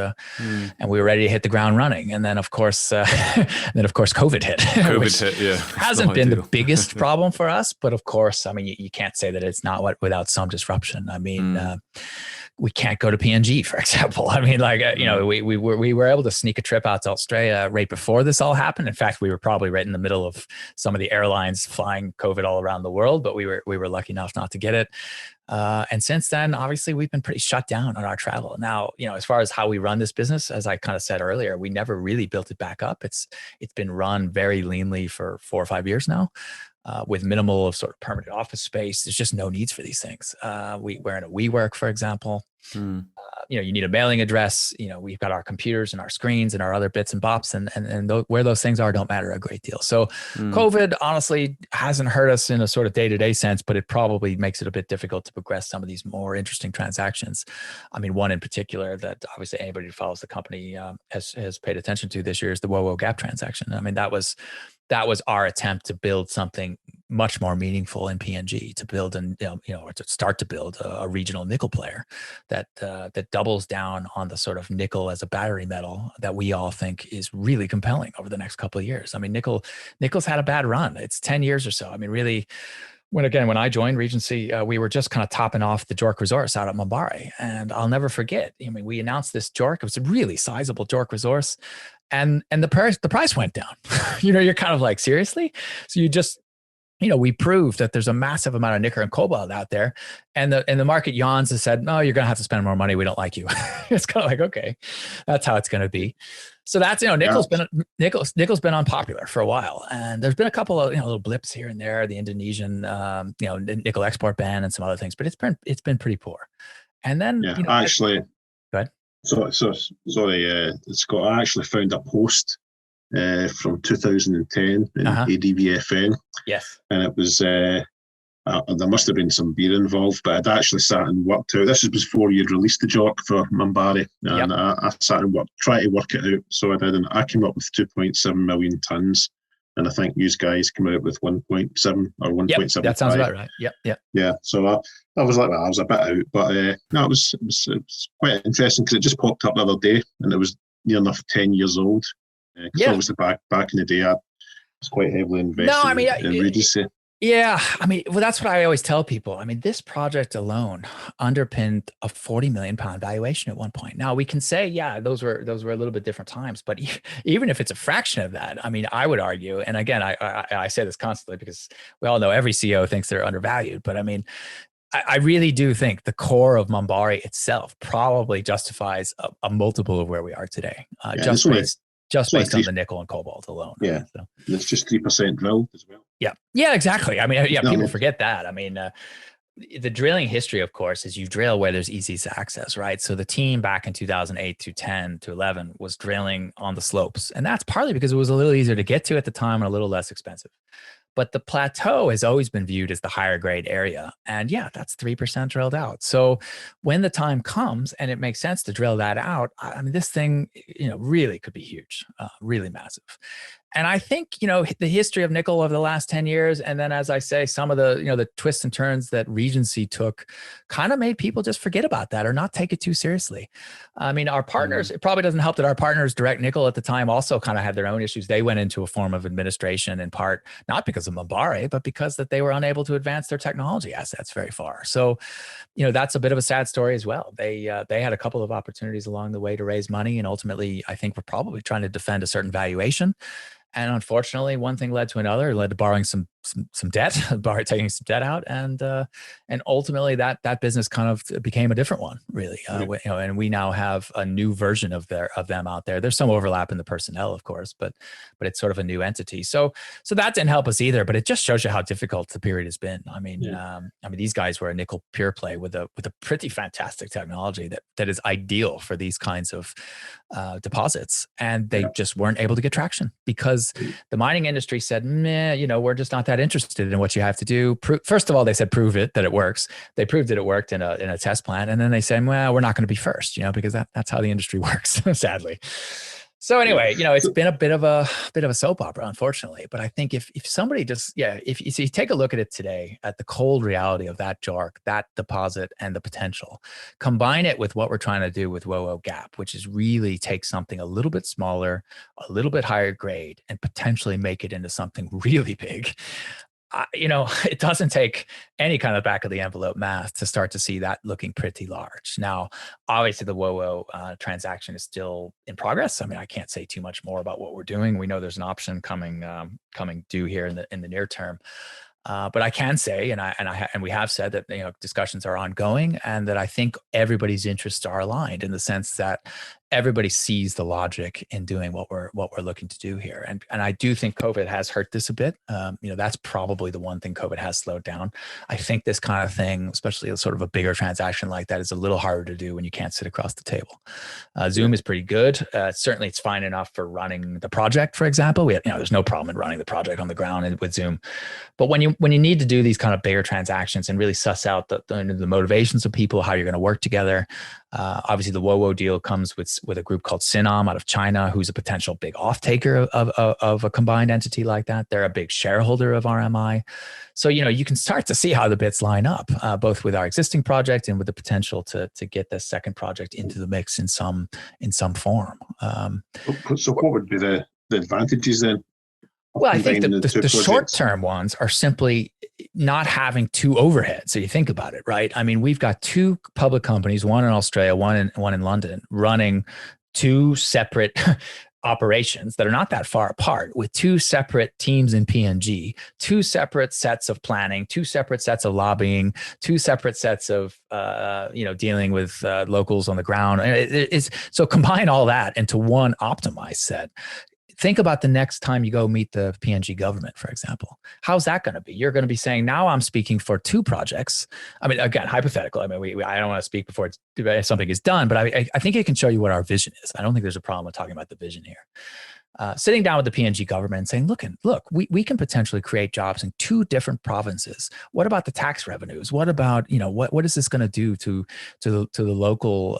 we were ready to hit the ground running. And then of course, COVID hit. COVID hit, yeah. Hasn't been the biggest problem for us, but of course, I mean, you can't say that it's not without some disruption. I mean, we can't go to PNG, for example. I mean, we were able to sneak a trip out to Australia right before this all happened. In fact, we were probably right in the middle of some of the airlines flying COVID all around the world, but we were lucky enough not to get it. And since then, obviously, we've been pretty shut down on our travel. Now, as far as how we run this business, as I kind of said earlier, we never really built it back up. It's been run very leanly for 4 or 5 years now. With minimal of sort of permanent office space. There's just no needs for these things. We're in a WeWork, for example. You need a mailing address. We've got our computers and our screens and our other bits and bops, and where those things are don't matter a great deal. So COVID honestly hasn't hurt us in a sort of day-to-day sense, but it probably makes it a bit difficult to progress some of these more interesting transactions. I mean, one in particular that obviously anybody who follows the company has paid attention to this year is the WoWo Gap transaction. I mean, that was our attempt to build something much more meaningful in PNG, to build or to start to build a regional nickel player that doubles down on the sort of nickel as a battery metal that we all think is really compelling over the next couple of years. I mean, nickel's had a bad run. It's 10 years or so. I mean, really, when I joined Regency, we were just kind of topping off the JORC resource out at Mambari. And I'll never forget, I mean, we announced this JORC. It was a really sizable JORC resource. And the price went down. You're kind of like, seriously? So you just, we proved that there's a massive amount of nickel and cobalt out there, and the market yawns and said, no, you're going to have to spend more money. We don't like you. It's kind of like, okay, that's how it's going to be. So that's, nickel's been unpopular for a while. And there's been a couple of, little blips here and there, the Indonesian, nickel export ban and some other things, but it's been pretty poor. And then, actually, go ahead. So sorry, Scott, I actually found a post from 2010 in ADVFN. Yes. And it was, there must have been some beer involved, but I'd actually sat and worked out. This was before you'd released the JORC for Mambari. And I sat and tried to work it out. So I did, and I came up with 2.7 million tonnes. And I think you guys came out with 1.7 or 1.75. Yep, that sounds about right. Yep. Yeah. So I was like, well, I was a bit out, but no, it was quite interesting because it just popped up the other day, and it was near enough 10 years old. Obviously back in the day, I was quite heavily invested in Regency. Yeah, I mean, well, that's what I always tell people. I mean, this project alone underpinned a 40 million pound valuation at one point. Now we can say, yeah, those were a little bit different times, but even if it's a fraction of that, I mean, I would argue, and again, I say this constantly because we all know every CEO thinks they're undervalued, but I mean, I really do think the core of Minbari itself probably justifies a multiple of where we are today, just based on the nickel and cobalt alone. Yeah, right? So, and it's just 3% drilled as well. Yeah, exactly. I mean, people forget that. I mean, the drilling history, of course, is you drill where there's easiest access, right? So the team back in 2008 to 10 to 11 was drilling on the slopes, and that's partly because it was a little easier to get to at the time and a little less expensive. But the plateau has always been viewed as the higher grade area. And yeah, that's 3% drilled out. So when the time comes and it makes sense to drill that out, I mean, this thing, really could be huge, really massive. And I think, the history of nickel over the last 10 years, and then, as I say, some of the, the twists and turns that Regency took kind of made people just forget about that or not take it too seriously. I mean, our partners, it probably doesn't help that our partners, Direct Nickel at the time, also kind of had their own issues. They went into a form of administration in part, not because of Minbari, but because that they were unable to advance their technology assets very far. So, that's a bit of a sad story as well. They had a couple of opportunities along the way to raise money, and ultimately, I think we're probably trying to defend a certain valuation. And unfortunately, one thing led to another. It led to borrowing some debt, taking some debt out, and ultimately that business kind of became a different one, really. And we now have a new version of them out there. There's some overlap in the personnel, of course, but it's sort of a new entity. So that didn't help us either. But it just shows you how difficult the period has been. I mean, these guys were a nickel pure play with a pretty fantastic technology that is ideal for these kinds of deposits, and they just weren't able to get traction because the mining industry said, we're just not that interested in what you have to do. First of all, they said, prove it that it works. They proved that it worked in a test plant. And then they said, well, we're not going to be first, because that's how the industry works, sadly. So anyway, it's been a bit of a soap opera, unfortunately. But I think if somebody just, if you take a look at it today, at the cold reality of that JORC, that deposit and the potential, combine it with what we're trying to do with WoWo Gap, which is really take something a little bit smaller, a little bit higher grade, and potentially make it into something really big. It doesn't take any kind of back of the envelope math to start to see that looking pretty large. Now, obviously, the WoWo transaction is still in progress. I mean, I can't say too much more about what we're doing. We know there's an option coming due here in the near term. But I can say, and we have said that discussions are ongoing, and that I think everybody's interests are aligned in the sense that everybody sees the logic in doing what we're looking to do here. And I do think COVID has hurt this a bit. That's probably the one thing COVID has slowed down. I think this kind of thing, especially sort of a bigger transaction like that, is a little harder to do when you can't sit across the table. Zoom is pretty good. Certainly it's fine enough for running the project, for example. There's no problem in running the project on the ground with Zoom. But when you need to do these kind of bigger transactions and really suss out the motivations of people, how you're going to work together, obviously the WoWo deal comes with a group called Sinom out of China, who's a potential big off-taker of a combined entity like that. They're a big shareholder of RMI. So, you can start to see how the bits line up, both with our existing project and with the potential to get the second project into the mix in some form. So what would be the advantages then? Well, I think the short-term ones are simply not having two overheads. So you think about it, right? I mean, we've got two public companies, one in Australia, one in London, running two separate operations that are not that far apart, with two separate teams in PNG, two separate sets of planning, two separate sets of lobbying, two separate sets of dealing with locals on the ground. So combine all that into one optimized set. Think about the next time you go meet the PNG government, for example. How's that going to be? You're going to be saying, now I'm speaking for two projects. I mean, again, hypothetical. I mean, I don't want to speak before something is done, but I think it can show you what our vision is. I don't think there's a problem with talking about the vision here. Sitting down with the PNG government and saying, look, we can potentially create jobs in two different provinces. What about the tax revenues? What about, what is this going to do to the local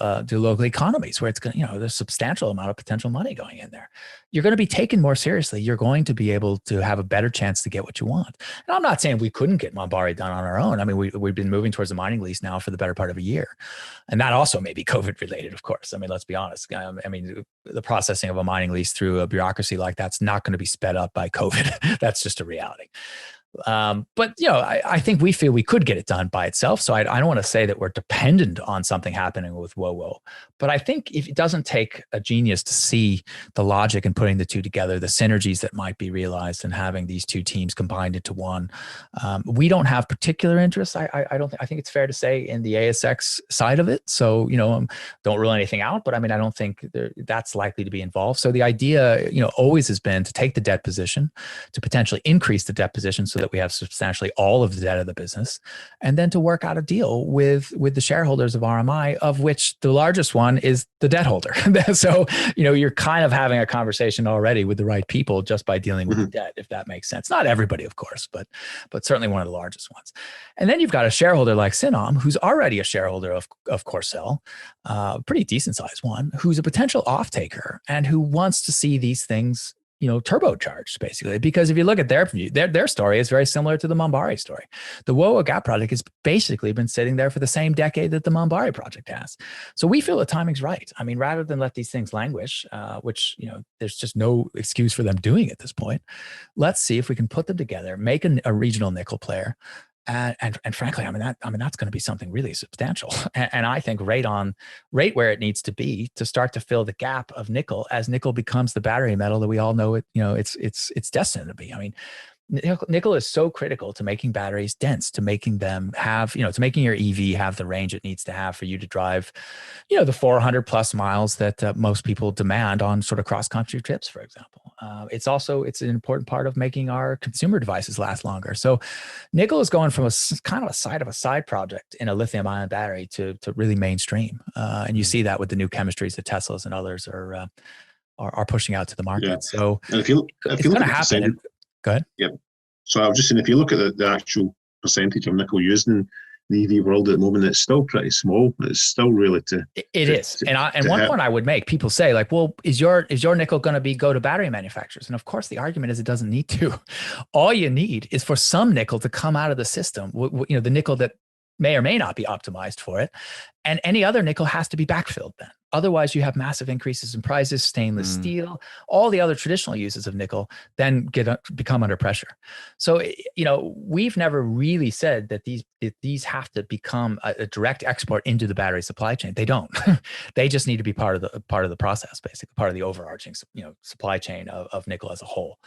economies where it's going to, there's a substantial amount of potential money going in there. You're going to be taken more seriously. You're going to be able to have a better chance to get what you want. And I'm not saying we couldn't get Minbari done on our own. I mean, we've been moving towards a mining lease now for the better part of a year. And that also may be COVID related, of course. I mean, let's be honest. I mean, the processing of a mining lease through a bureaucracy like that's not going to be sped up by COVID. That's just a reality. But I think we feel we could get it done by itself. So I don't want to say that we're dependent on something happening with WoWo, but I think if it doesn't take a genius to see the logic in putting the two together, the synergies that might be realized and having these two teams combined into one. We don't have particular interests. I think it's fair to say in the ASX side of it. So, don't rule anything out, but I mean, I don't think that's likely to be involved. So the idea, always has been to take the debt position, to potentially increase the debt position so that we have substantially all of the debt of the business, and then to work out a deal with the shareholders of RMI, of which the largest one is the debt holder. So, you're kind of having a conversation already with the right people just by dealing with the debt, if that makes sense. Not everybody, of course, but certainly one of the largest ones. And then you've got a shareholder like Sinom, who's already a shareholder of Corcel, pretty decent sized one, who's a potential off-taker and who wants to see these things turbocharged, basically, because if you look at their view, their story is very similar to the Mambari story. The WoWo Gap project has basically been sitting there for the same decade that the Mambari project has. So we feel the timing's right. I mean, rather than let these things languish, which, there's just no excuse for them doing at this point, let's see if we can put them together, make a regional nickel player. And frankly, that's going to be something really substantial. And I think right where it needs to be to start to fill the gap of nickel as nickel becomes the battery metal that we all know it's destined to be. I mean, nickel is so critical to making batteries dense, to making them have, to making your EV have the range it needs to have for you to drive, the 400 plus miles that most people demand on sort of cross-country trips, for example. It's an important part of making our consumer devices last longer. So nickel is going from a kind of a side project in a lithium ion battery to really mainstream. And you see that with the new chemistries that Teslas and others are pushing out to the market. Yeah. So and if you look at happen. Go ahead. Yeah. So I was just saying, if you look at the actual percentage of nickel used in the EV world at the moment, it's still pretty small. It's still really It is. And one point I would make, people say like, well, is your nickel going to go to battery manufacturers? And of course, the argument is it doesn't need to. All you need is for some nickel to come out of the system, the nickel that may or may not be optimized for it. And any other nickel has to be backfilled then. Otherwise, you have massive increases in prices, stainless steel, all the other traditional uses of nickel then become under pressure. So, we've never really said that these have to become a direct export into the battery supply chain. They don't. They just need to be part of the process, basically part of the overarching, supply chain of nickel as a whole.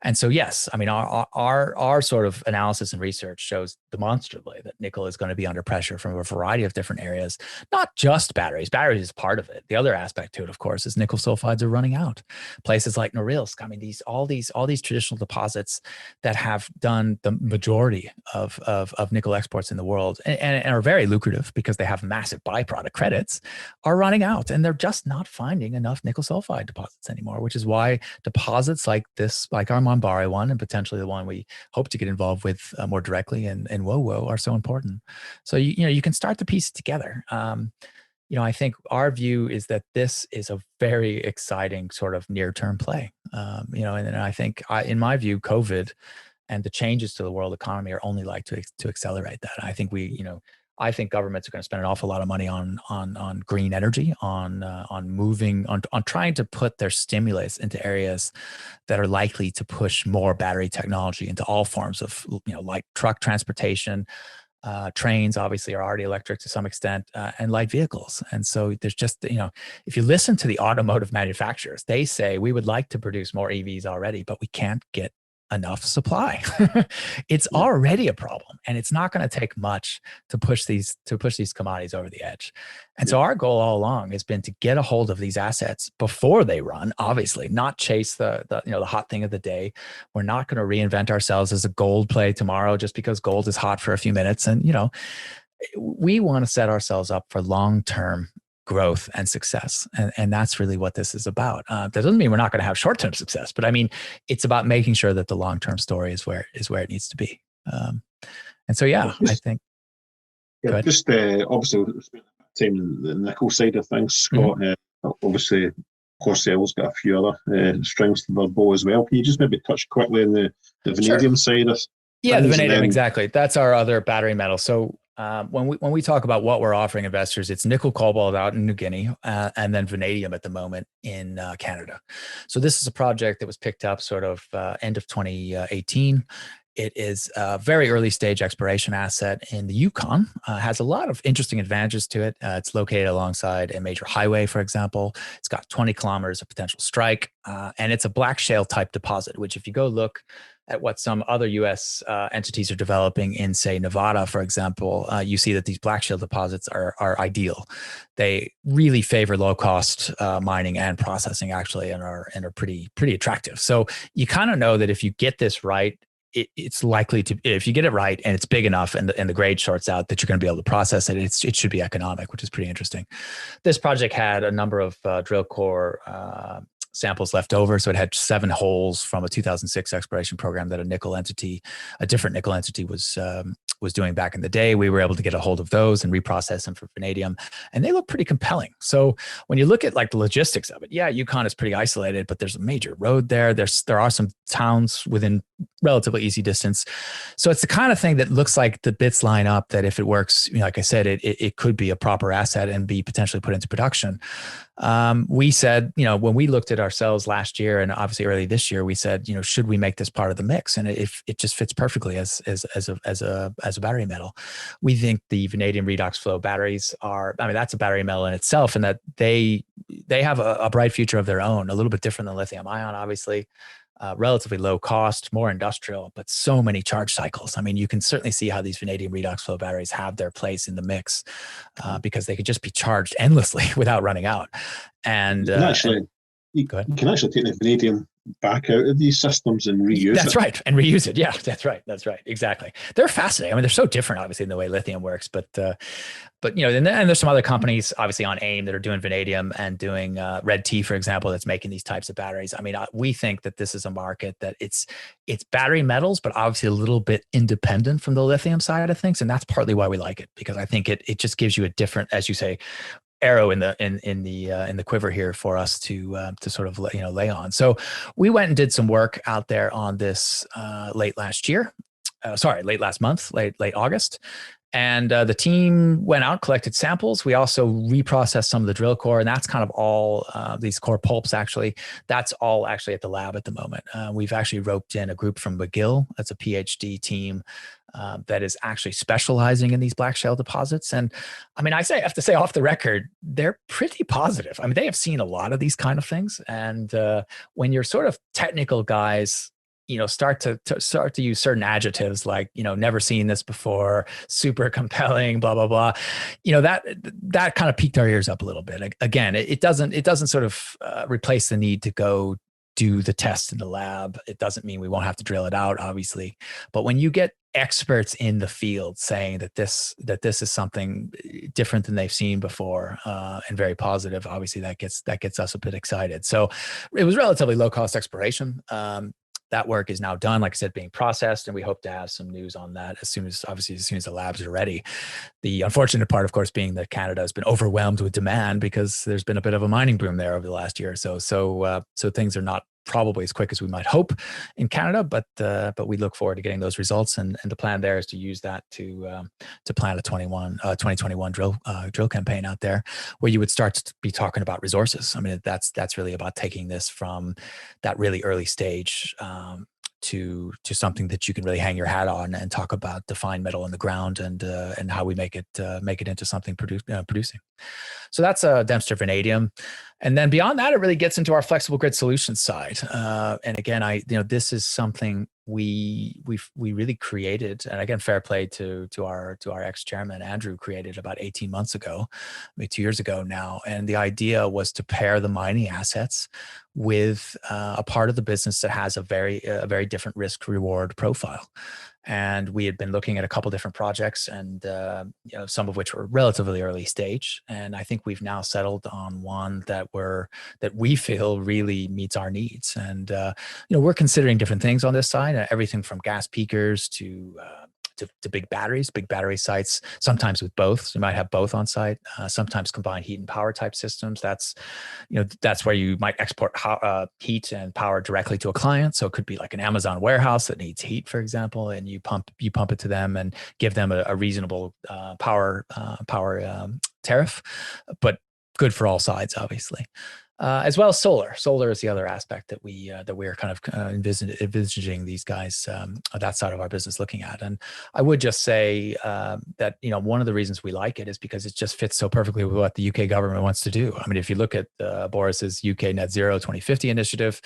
And so, yes, I mean, our sort of analysis and research shows demonstrably that nickel is going to be under pressure from a variety of different areas, not just batteries. Batteries is part of it. The other aspect to it, of course, is nickel sulfides are running out. Places like Norilsk, I mean, all these traditional deposits that have done the majority of nickel exports in the world and are very lucrative because they have massive byproduct credits, are running out, and they're just not finding enough nickel sulfide deposits anymore. Which is why deposits like this, like our Mambari one, and potentially the one we hope to get involved with more directly in WoWo, are so important. So you can start to piece it together. I think our view is that this is a very exciting sort of near-term play. And I think, in my view, COVID and the changes to the world economy are only like to accelerate that. I think I think governments are going to spend an awful lot of money on green energy, on trying to put their stimulus into areas that are likely to push more battery technology into all forms of, like truck transportation. Trains obviously are already electric to some extent, and light vehicles. And so there's just, if you listen to the automotive manufacturers, they say we would like to produce more EVs already, but we can't get enough supply. It's already a problem, and it's not going to take much to push these commodities over the edge. And so our goal all along has been to get a hold of these assets before they run, obviously, not chase the hot thing of the day. We're not going to reinvent ourselves as a gold play tomorrow just because gold is hot for a few minutes. And, we want to set ourselves up for long-term growth and success. And that's really what this is about. That doesn't mean we're not going to have short-term success, but I mean, it's about making sure that the long-term story is where it needs to be. And so, I think. Just obviously, the nickel side of things, Scott, obviously, Corcel's got a few other strings to their bow as well. Can you just maybe touch quickly on the vanadium side of the vanadium, exactly. That's our other battery metal. So when we talk about what we're offering investors, it's nickel cobalt out in New Guinea, and then vanadium at the moment in Canada. So this is a project that was picked up sort of end of 2018. It is a very early stage exploration asset in the Yukon. Has a lot of interesting advantages to it. It's located alongside a major highway, for example. It's got 20 kilometers of potential strike, and it's a black shale type deposit, which if you go look at what some other U.S. Entities are developing in, say, Nevada, for example, you see that these black shale deposits are ideal. They really favor low-cost mining and processing, actually, and are pretty attractive. So you kind of know that if you get this right, it's likely to, if you get it right and it's big enough and the grade shorts out, that you're going to be able to process it. It should be economic, which is pretty interesting. This project had a number of drill core samples left over. So it had 7 holes from a 2006 exploration program that a different nickel entity was doing back in the day. We were able to get a hold of those and reprocess them for vanadium, and they look pretty compelling. So when you look at like the logistics of it, yeah, Yukon is pretty isolated, but there's a major road there. There are some towns within relatively easy distance. So it's the kind of thing that looks like the bits line up, that if it works, like I said, it could be a proper asset and be potentially put into production. We said, when we looked at ourselves last year and obviously early this year, we said, should we make this part of the mix? And it just fits perfectly as a battery metal. We think the vanadium redox flow batteries that's a battery metal in itself, and that they have a bright future of their own, a little bit different than lithium ion, obviously. Relatively low cost, more industrial, but so many charge cycles. You can certainly see how these vanadium redox flow batteries have their place in the mix, because they could just be charged endlessly without running out. And you can actually take the vanadium back out of these systems and reuse it. That's right. And reuse it. Yeah, that's right. Exactly. They're fascinating. They're so different, obviously, in the way lithium works, but and there's some other companies obviously on AIM that are doing vanadium and doing Red Tea, for example, that's making these types of batteries. We think that this is a market that it's battery metals, but obviously a little bit independent from the lithium side of things. And that's partly why we like it, because I think it just gives you a different, as you say, arrow in the quiver here for us to sort of lay on. So we went and did some work out there on this late last month, late August. And the team went out, collected samples. We also reprocessed some of the drill core, and that's kind of all these core pulps, actually. That's all actually at the lab at the moment. We've actually roped in a group from McGill. That's a PhD team that is actually specializing in these black shale deposits. And I have to say off the record, they're pretty positive. They have seen a lot of these kind of things. And when you're sort of technical guys, start to use certain adjectives like, never seen this before, super compelling, blah, blah, blah, that kind of piqued our ears up a little bit. Again, it doesn't sort of replace the need to go do the test in the lab. It doesn't mean we won't have to drill it out, obviously. But when you get experts in the field saying that this is something different than they've seen before, and very positive, obviously that gets us a bit excited. So it was relatively low cost exploration. That work is now done, like I said, being processed, and we hope to have some news on that as soon as the labs are ready. The unfortunate part, of course, being that Canada has been overwhelmed with demand because there's been a bit of a mining boom there over the last year or so. So things are not probably as quick as we might hope in Canada, but we look forward to getting those results, and the plan there is to use that to plan a 2021 drill campaign out there, where you would start to be talking about resources. That's really about taking this from that really early stage to something that you can really hang your hat on and talk about defined metal in the ground and how we make it into something producing. So that's Dempster vanadium. And then beyond that, it really gets into our flexible grid solutions side. And again, this is something we really created, and again, fair play to our ex-chairman Andrew, created about 18 months ago, 2 years ago now. And the idea was to pair the mining assets with a part of the business that has a very different risk reward profile. And we had been looking at a couple different projects, and some of which were relatively early stage. And I think we've now settled on one that we feel really meets our needs. And we're considering different things on this side, everything from gas peakers to big battery sites, sometimes with both. So you might have both on site, sometimes combined heat and power type systems. That's where you might export heat and power directly to a client. So it could be like an Amazon warehouse that needs heat, for example, and you pump it to them and give them a reasonable power tariff, but good for all sides, obviously. as well as solar. Solar is the other aspect that we're kind of envisaging these guys that side of our business looking at. And I would just say that one of the reasons we like it is because it just fits so perfectly with what the UK government wants to do. I mean, if you look at Boris's UK Net Zero 2050 initiative,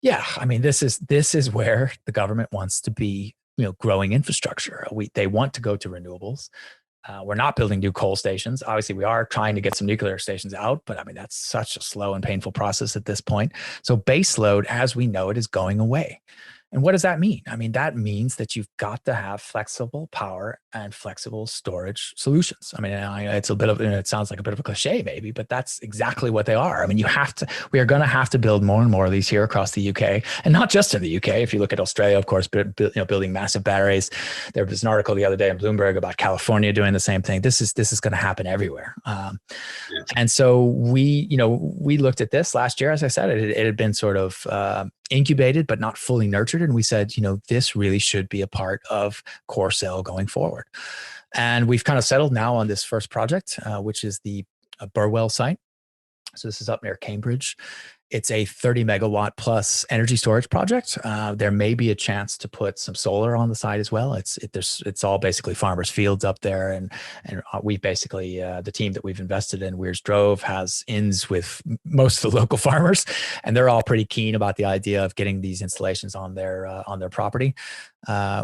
yeah, I mean, this is where the government wants to be, growing infrastructure. They want to go to renewables. We're not building new coal stations. Obviously, we are trying to get some nuclear stations out, but I mean, that's such a slow and painful process at this point. So base load, as we know it, is going away. And what does that mean? I mean, that means that you've got to have flexible power and flexible storage solutions. I mean, it's a bit of, it sounds like a bit of a cliche maybe, but that's exactly what they are. I mean, we are going to have to build more and more of these here across the UK, and not just in the UK. If you look at Australia, of course, building massive batteries. There was an article the other day in Bloomberg about California doing the same thing. This is going to happen everywhere. And so we looked at this last year. As I said, it had been sort of incubated, but not fully nurtured. And we said, this really should be a part of Corcel going forward. And we've kind of settled now on this first project, which is the Burwell site. So this is up near Cambridge. It's a 30 megawatt plus energy storage project. There may be a chance to put some solar on the side as well. It's all basically farmers' fields up there, and we basically the team that we've invested in, Weir's Drove, has ins with most of the local farmers, and they're all pretty keen about the idea of getting these installations on their property.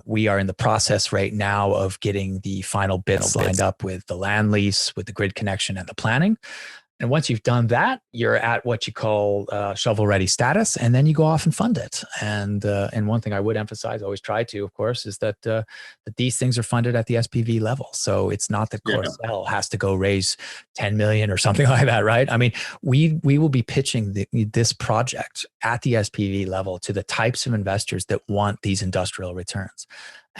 We are in the process right now of getting the final bits lined up with the land lease, with the grid connection, and the planning. And once you've done that, you're at what you call shovel-ready status, and then you go off and fund it. And one thing I would emphasize, always try to, of course, is that these things are funded at the SPV level. So it's not that Corcel has to go raise 10 million or something like that, right? I mean, we will be pitching this project at the SPV level to the types of investors that want these industrial returns.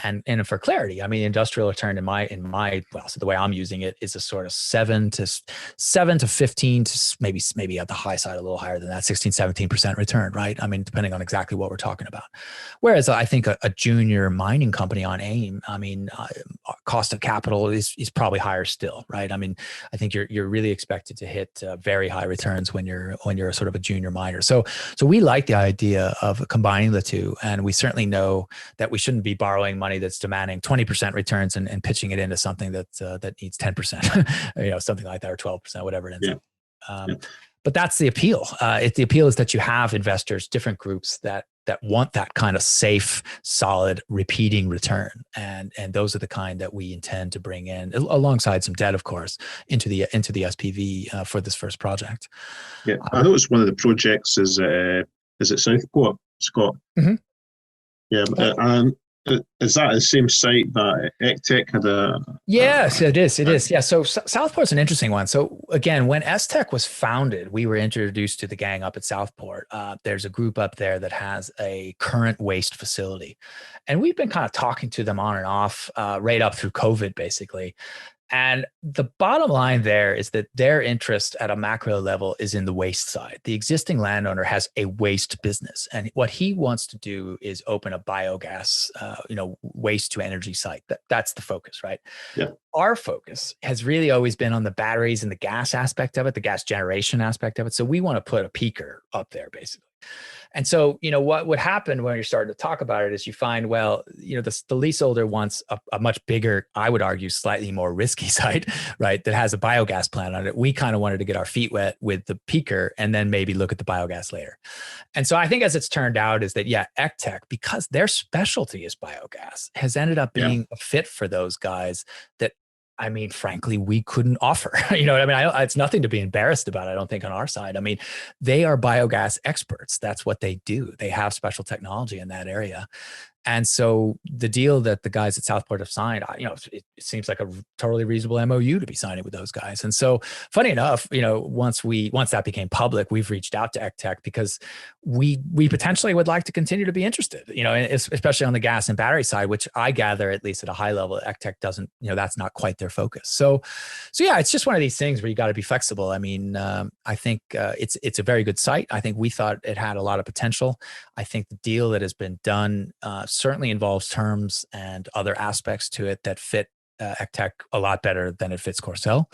And for clarity, I mean, industrial return in my so the way I'm using it is a sort of 7 to 15 to maybe at the high side a little higher than that, 16-17% return, right? I mean, depending on exactly what we're talking about. Whereas I think a junior mining company on AIM, I mean, cost of capital is probably higher still, right? I mean, I think you're really expected to hit very high returns when you're sort of a junior miner. So we like the idea of combining the two, and we certainly know that we shouldn't be borrowing money that's demanding 20% returns and pitching it into something that needs 10%, something like that, or 12%, whatever it ends up. But that's the appeal. The appeal is that you have investors, different groups that want that kind of safe, solid, repeating return, and those are the kind that we intend to bring in, alongside some debt, of course, into the SPV for this first project. Yeah, I know it's one of the projects is it Southport, Scott? Mm-hmm. Yeah, and is that the same site that ECTEC had a? Yes, it is. It is. Yeah. So Southport's an interesting one. So again, when STEC was founded, we were introduced to the gang up at Southport. There's a group up there that has a current waste facility, and we've been kind of talking to them on and off right up through COVID, basically. And the bottom line there is that their interest at a macro level is in the waste side. The existing landowner has a waste business, and what he wants to do is open a biogas, waste to energy site. That's the focus, right? Yeah. Our focus has really always been on the batteries and the gas aspect of it, the gas generation aspect of it. So we want to put a peaker up there, basically. And so, what would happen when you're starting to talk about it is you find, well, the leaseholder wants a much bigger, I would argue, slightly more risky site, right, that has a biogas plant on it. We kind of wanted to get our feet wet with the peaker and then maybe look at the biogas later. And so I think as it's turned out is that, ECTEC, because their specialty is biogas, has ended up being a fit for those guys that, I mean, frankly, we couldn't offer. You know what I mean? It's nothing to be embarrassed about, I don't think, on our side. I mean, they are biogas experts. That's what they do. They have special technology in that area. And so the deal that the guys at Southport have signed, it seems like a totally reasonable MOU to be signing with those guys. And so, funny enough, once that became public, we've reached out to ECTEC because we potentially would like to continue to be interested, especially on the gas and battery side, which I gather, at least at a high level, ECTEC doesn't, that's not quite their focus. So yeah, it's just one of these things where you got to be flexible. I mean, I think it's a very good site. I think we thought it had a lot of potential. I think the deal that has been done certainly involves terms and other aspects to it that fit ECTEC a lot better than it fits Corcel.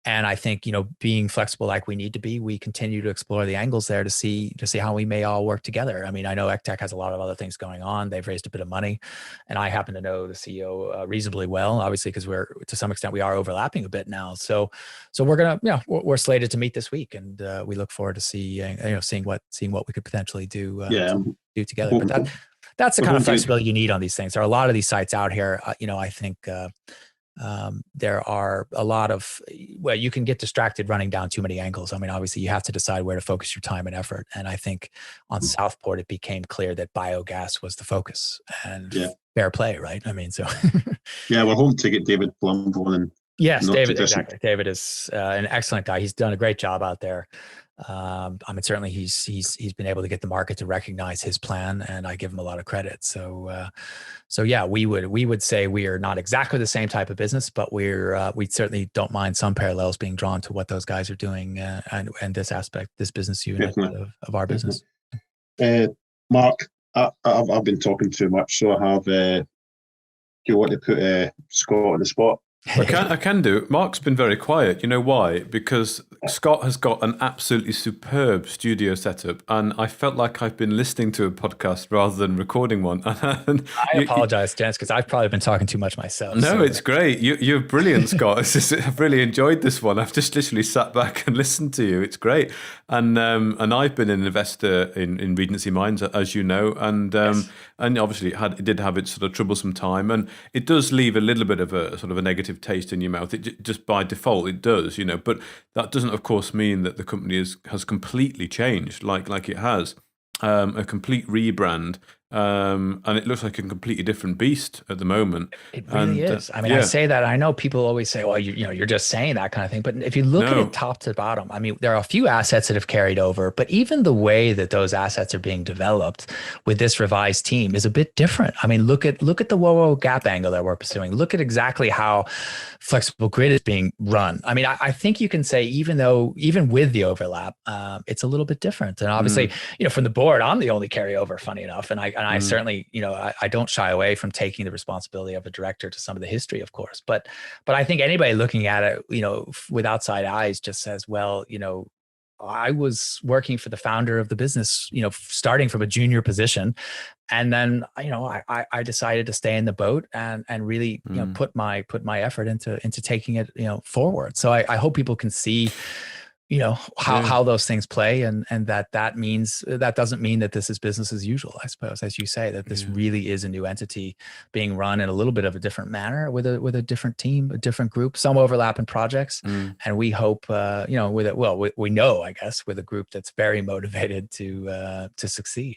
And I think, being flexible like we need to be, we continue to explore the angles there to see how we may all work together. I mean, I know Ectech has a lot of other things going on. They've raised a bit of money, and I happen to know the CEO reasonably well, obviously, because to some extent we are overlapping a bit now. So we're slated to meet this week, and we look forward to seeing what we could potentially do together. But that's the kind of flexibility you need on these things. There are a lot of these sites out here. I think there are a lot of, you can get distracted running down too many angles. I mean, obviously you have to decide where to focus your time and effort. And I think on Southport, it became clear that biogas was the focus, and fair play, right? I mean, so. Yeah, we're home to get David Plumbo in. Yes, David, exactly. David is an excellent guy. He's done a great job out there. I mean, certainly he's been able to get the market to recognize his plan, and I give him a lot of credit. So yeah, we would say we are not exactly the same type of business, but we certainly don't mind some parallels being drawn to what those guys are doing, and this business unit of our business. Mark, I've been talking too much, so I have. Do you want to put Scott on the spot? I can do. Mark's been very quiet. You know why? Because Scott has got an absolutely superb studio setup, and I felt like I've been listening to a podcast rather than recording one. I apologize, gents, because I've probably been talking too much myself. No, it's great. You're brilliant, Scott. I've really enjoyed this one. I've just literally sat back and listened to you. It's great. And I've been an investor in Regency Mines, as you know, and yes. And obviously it did have its sort of troublesome time, and it does leave a little bit of a sort of a negative taste in your mouth. It just by default it does, but that doesn't of course mean that the company has completely changed like it has. A complete rebrand, and it looks like a completely different beast at the moment. It really is. I mean, I say that. I know people always say, well, you're just saying that kind of thing. But if you look at it top to bottom, I mean, there are a few assets that have carried over, but even the way that those assets are being developed with this revised team is a bit different. I mean, look at the WOWO gap angle that we're pursuing. Look at exactly how flexible grid is being run. I mean, I think you can say, even with the overlap, it's a little bit different. And obviously, from the board, I'm the only carryover, funny enough. And I certainly, I don't shy away from taking the responsibility of a director to some of the history, of course. But I think anybody looking at it, with outside eyes just says, well, I was working for the founder of the business, starting from a junior position. And then, I decided to stay in the boat and really, put my effort into taking it, forward. So I hope people can see, how those things play, and that means that doesn't mean that this is business as usual, I suppose, as you say, that this really is a new entity being run in a little bit of a different manner with a different team, a different group, some overlap in projects. And we hope, we know, I guess, with a group that's very motivated to succeed.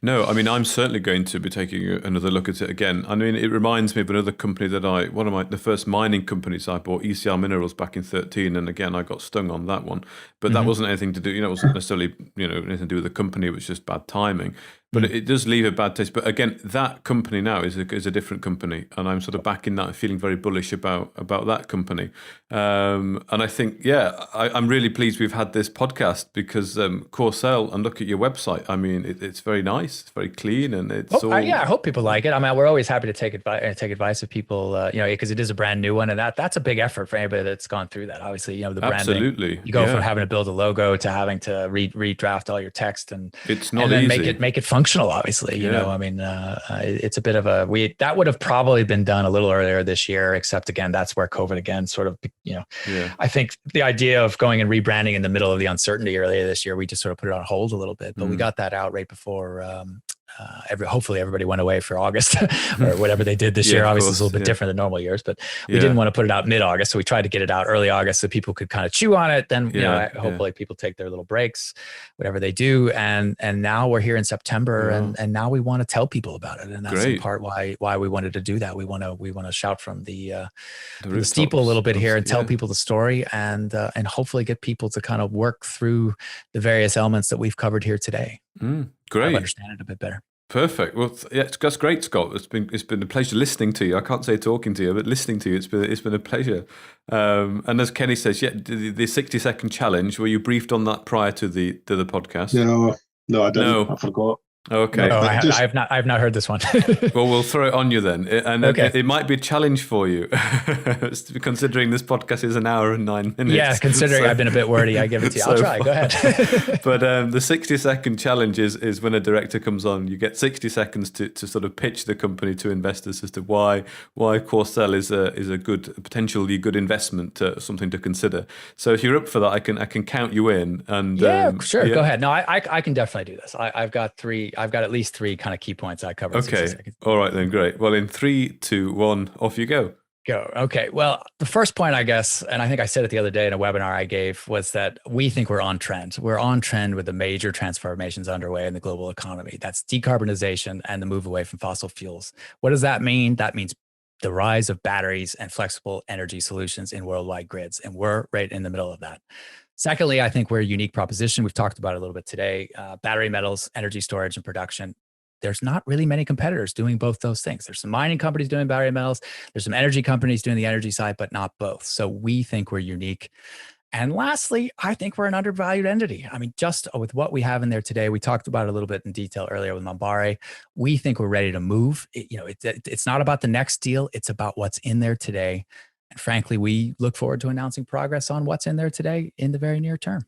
No, I mean, I'm certainly going to be taking another look at it again. I mean, it reminds me of another company that the first mining companies I bought, ECR Minerals, back in 2013. And again, I got stung on that one. But that wasn't anything to do, it wasn't necessarily, anything to do with the company. It was just bad timing. But it does leave a bad taste. But again, that company now is a different company, and I'm sort of back in that, feeling very bullish about that company. And I think, I'm really pleased we've had this podcast, because Corcel, and look at your website. I mean, it's very nice, it's very clean, and it's I hope people like it. I mean, we're always happy to take advice of people, because it is a brand new one, and that's a big effort for anybody that's gone through that. Obviously, the branding. Absolutely. You go from having to build a logo to having to redraft all your text, and it's not and then easy. Make it functional, obviously. I mean, it's a bit of that would have probably been done a little earlier this year, except again, that's where COVID again sort of, I think the idea of going and rebranding in the middle of the uncertainty earlier this year, we just sort of put it on hold a little bit, but we got that out right before hopefully everybody went away for August or whatever they did this year. Obviously it's a little bit different than normal years, but we didn't want to put it out mid-August. So we tried to get it out early August so people could kind of chew on it. Then, hopefully people take their little breaks, whatever they do. And now we're here in September and now we want to tell people about it. And that's in part why we wanted to do that. We want to shout from the steeple a little bit here and tell people the story and hopefully get people to kind of work through the various elements that we've covered here today. Great. I understand it a bit better. Perfect. Well, that's great, Scott. It's been a pleasure listening to you. I can't say talking to you, but listening to you, it's been a pleasure. And as Kenny says, the 60-second challenge. Were you briefed on that prior to the podcast? No, I didn't. I forgot. Okay. No, I've not heard this one. Well, we'll throw it on you then. And okay. it might be a challenge for you, considering this podcast is an hour and 9 minutes. Yeah, considering I've been a bit wordy, I give it to you. I'll try. Go ahead. But the 60-second challenge is when a director comes on, you get 60 seconds to sort of pitch the company to investors as to why Corcel is a potentially good investment, something to consider. So if you're up for that, I can count you in. And sure. Yeah. Go ahead. No, I can definitely do this. I've got at least 3 kind of key points I covered. Okay. All right then. Great. Well, in 3, 2, 1, off you go. Go. Okay. Well, the first point, I guess, and I think I said it the other day in a webinar I gave, was that we think we're on trend. We're on trend with the major transformations underway in the global economy. That's decarbonization and the move away from fossil fuels. What does that mean? That means the rise of batteries and flexible energy solutions in worldwide grids. And we're right in the middle of that. Secondly, I think we're a unique proposition. We've talked about it a little bit today. Battery metals, energy storage, and production. There's not really many competitors doing both those things. There's some mining companies doing battery metals. There's some energy companies doing the energy side, but not both. So we think we're unique. And lastly, I think we're an undervalued entity. I mean, just with what we have in there today, we talked about it a little bit in detail earlier with Mambare. We think we're ready to move. It's not about the next deal. It's about what's in there today. And frankly, we look forward to announcing progress on what's in there today in the very near term.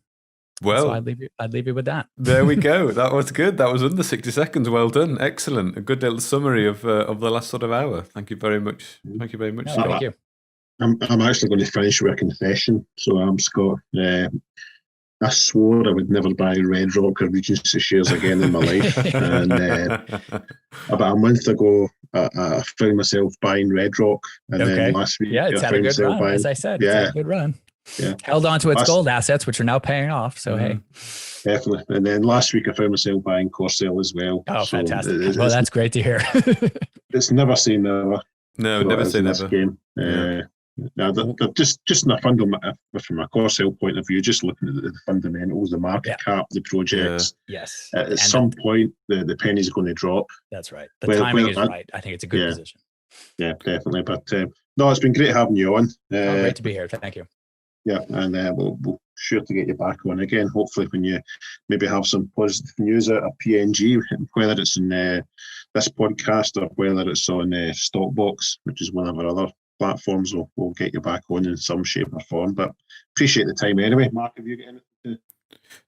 Well, so I'd leave you with that. There we go. That was good. That was under 60 seconds. Well done. Excellent. A good little summary of the last sort of hour. Thank you very much. Thank you very much, Scott. Thank you. I'm actually going to finish with a confession. So Scott. I swore I would never buy Red Rock or Regency shares again in my life. And about a month ago, I found myself buying Red Rock. And then last week, it's had a good run. As I said, it's had a good run. Yeah. Held on to its gold assets, which are now paying off. So, hey. Definitely. And then last week, I found myself buying Corcel as well. Oh, so fantastic. Well, that's great to hear. It's never say never. No, never say never. Game. Now, just in a from a Corcel point of view, just looking at the fundamentals, the market cap, the projects. Yes. At some point, the penny's going to drop. That's right. The timing is right. I think it's a good position. Yeah, definitely. But no, it's been great having you on. Great to be here. Thank you. Yeah, and we'll sure to get you back on again. Hopefully, when you maybe have some positive news out of PNG, whether it's in this podcast or whether it's on Stockbox, which is one of our other platforms, we'll get you back on in some shape or form. But appreciate the time anyway. Mark, have you got anything to...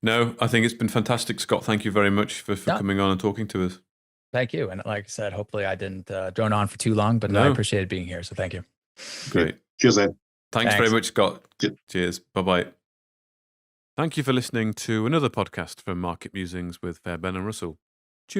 No, I think it's been fantastic, Scott. Thank you very much for coming on and talking to us. Thank you. And like I said, hopefully I didn't drone on for too long, but I appreciated being here. So thank you. Great. Cheers, Ed. Thanks very much, Scott. Cheers. Bye-bye. Thank you for listening to another podcast from Market Musings with Fairbairn and Russell.